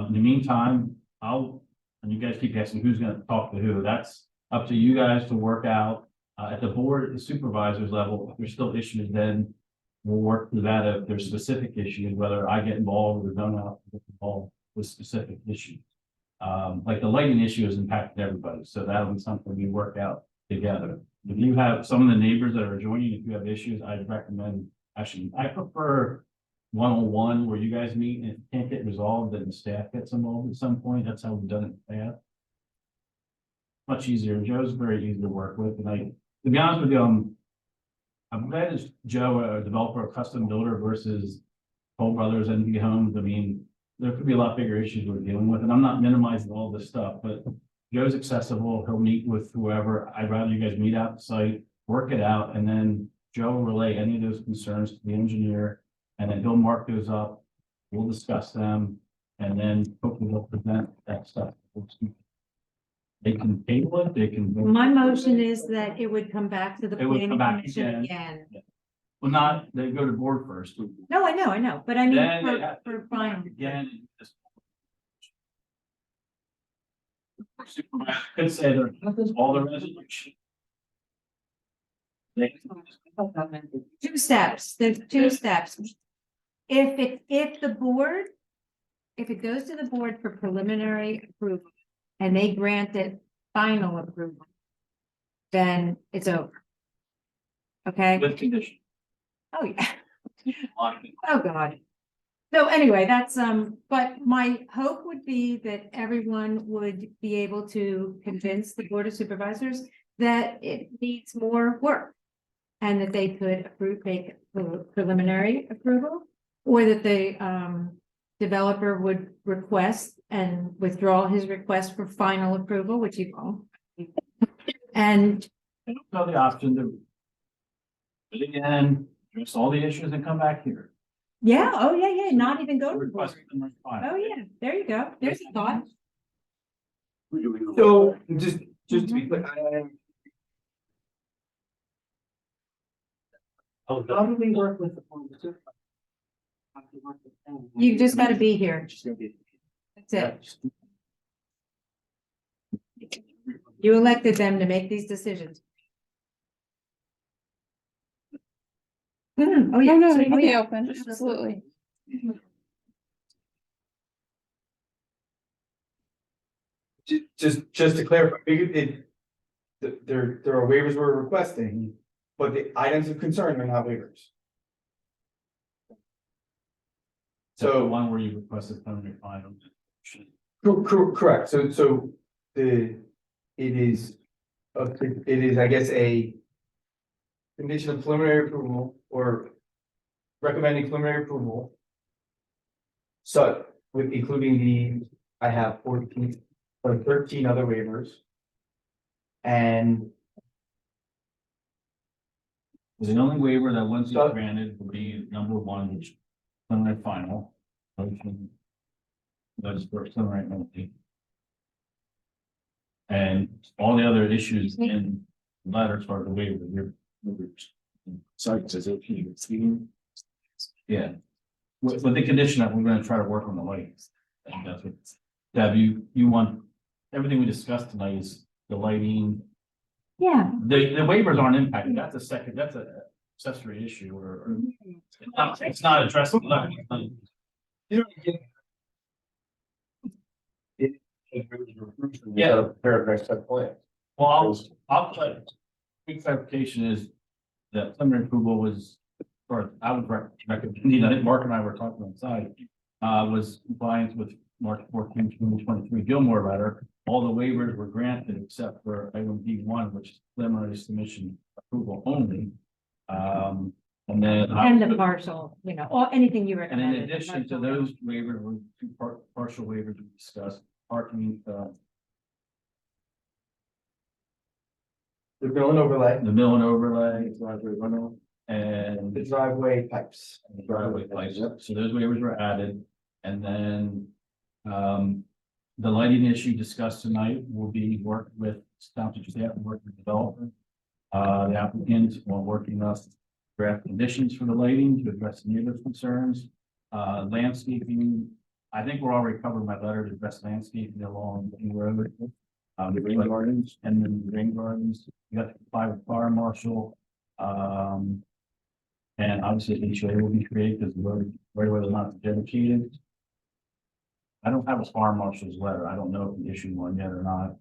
In the meantime, and you guys keep asking who's gonna talk to who, that's up to you guys to work out. At the board, the supervisors level, if there's still issues, then we'll work through that. If there's specific issues, whether I get involved or don't have to get involved with specific issues. Like the lighting issue has impacted everybody, so that'll be something we work out together. If you have some of the neighbors that are joining, if you have issues, I'd recommend, actually, I prefer one-on-one where you guys meet and if it can't get resolved, then the staff gets involved at some point. That's how we've done it in the past. Much easier. Joe's very easy to work with, and to be honest with you, I'm glad it's Joe, a developer, a custom builder versus Toll Brothers, NV Homes. I mean, there could be a lot bigger issues we're dealing with, and I'm not minimizing all this stuff, but Joe's accessible. He'll meet with whoever. I'd rather you guys meet out the site, work it out, and then Joe will relay any of those concerns to the engineer, and then he'll mark those up. We'll discuss them, and then hopefully they'll present that stuff. They can table it, they can. My motion is that it would come back to the It would planning come back commission again. again. Well, not, they go to board first. No, I know, but I Then mean, they have to for final. again. Supervisor could say they're all the resolution. Two steps, there's two steps. If it goes to the board for preliminary approval and they grant it final approval, then it's over. Okay? With condition. Oh, yeah. Oh, God. So anyway, that's, but my hope would be that everyone would be able to convince the Board of Supervisors that it needs more work. And that they could make preliminary approval, or that the developer would request and withdraw his request for final approval, which he won't. And So the option to. But again, address all the issues and come back here. yeah, oh, yeah, not even go to the board. Request them final. Oh, yeah, there you go. There's a thought. So just to be clear, Oh, How do we work with the board of supervisors? How do we work with them? You just gotta be here. That's it. You elected them to make these decisions. Oh, yeah. No, So no, you be can- open, absolutely. Just to clarify, there are waivers we're requesting, but the items of concern are not waivers. So the So, one where you requested preliminary final. correct, so it is, I guess, a condition of preliminary approval or recommending preliminary approval. So, with including I have 14 or 13 other waivers. And The only waiver that once So- it's granted will be number one, which preliminary final. Motion. Those for preliminary penalty. And all the other issues in the letter as far as the waiver, your. Sorry, it says okay, it's leaving. Yeah. With the condition that we're gonna try to work on the lights. I think that's what, Deb, you want, everything we discussed tonight is the lighting. Yeah, The waivers aren't impacted, that's a accessory issue or it's not addressing. you know, Yeah. Paragraph set plan. Well, I'll put, quick clarification is that preliminary approval was, or I would recommend, I think Mark and I were talking outside, was compliance with March 14, 2023 Gilmore letter. All the waivers were granted except for item D1, which is preliminary submission approval only. And then. and the partial, or anything you And in recommended. addition to those waivers, were two partial waivers we discussed, parking, the mill and overlay, the mill and overlay, driveway runoff, and the driveway pipes. the driveway lights. So those waivers were added. And then, the lighting issue discussed tonight will be worked with township staff and work with developer. The applicant will working us draft conditions for the lighting to address the neighbors' concerns. Landscaping, I think we're already covering my letter to address landscaping along the road. The rain gardens and then the rain gardens, you got to comply with fire marshal. And obviously HOA will be created because the road right away was not dedicated. I don't have a fire marshal's letter. I don't know if he issued one yet or not.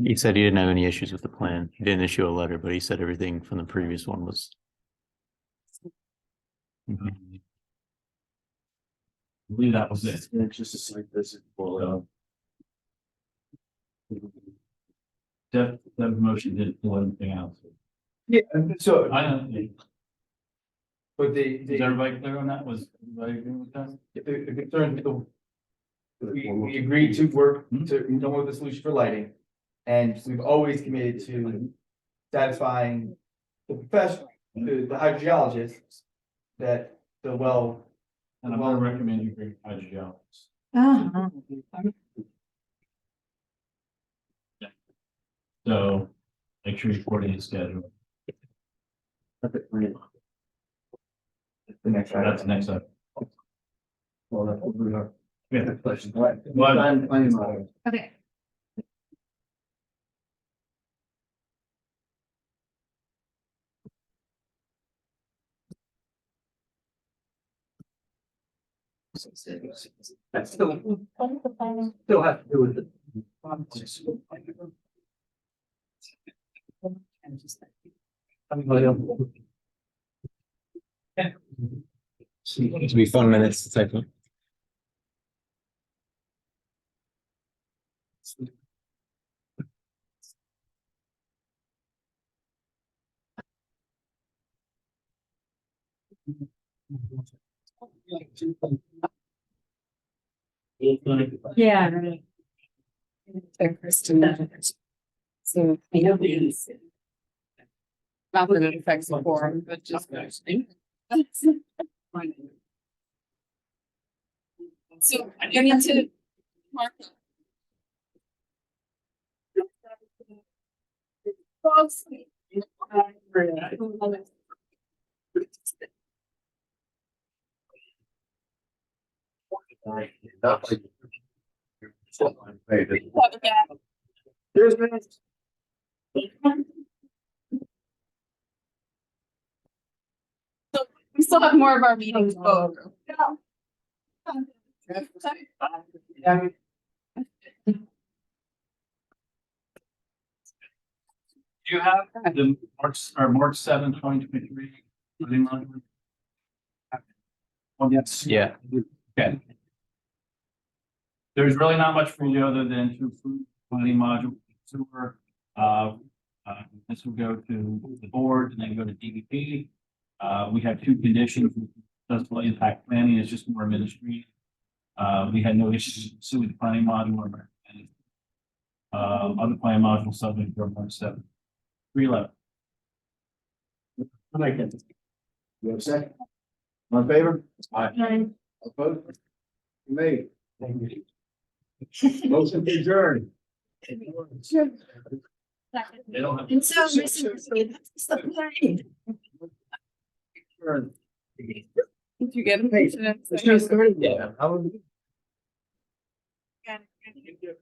He said he didn't have any issues with the plan. He didn't issue a letter, but he said everything from the previous one was. I believe that was it. It's just a site visit. So. That motion didn't pull anything out. Yeah, so, I don't, but is everybody clear on that? Was everybody agree with that? the concern, we agreed to work to come up with a solution for lighting. And we've always committed to satisfying the professional, the hydrogeologists. That the well. And I'm gonna recommend you bring hydrogeologists. Uh-huh. So make sure you're recording the schedule. The next item. That's the next up. Well, that's what we are. Yeah. Question. Okay. That's still have to do with it. It'll be fun minutes to type up. Yeah, right. So I know these. Not that it affects the forum, but just. So I need to. Mark. There's minutes. So we still have more of our meetings to go over. Do you have the March 7th, 2023? Oh, yes. Yeah. Okay. There's really not much for you other than to approve the module sewer. This will go to the board and then go to DEP. We have two conditions. Doesn't impact planning, it's just more administrative. We had no issues with the planning module or other plan module subject to March 7th. 311. I'll make it. You have a second? All in favor? Aye. Opposed? Made. Motion to adjourn. They don't have. And so, that's the point. Did you get a patient? It's just 30. Yeah. Got it.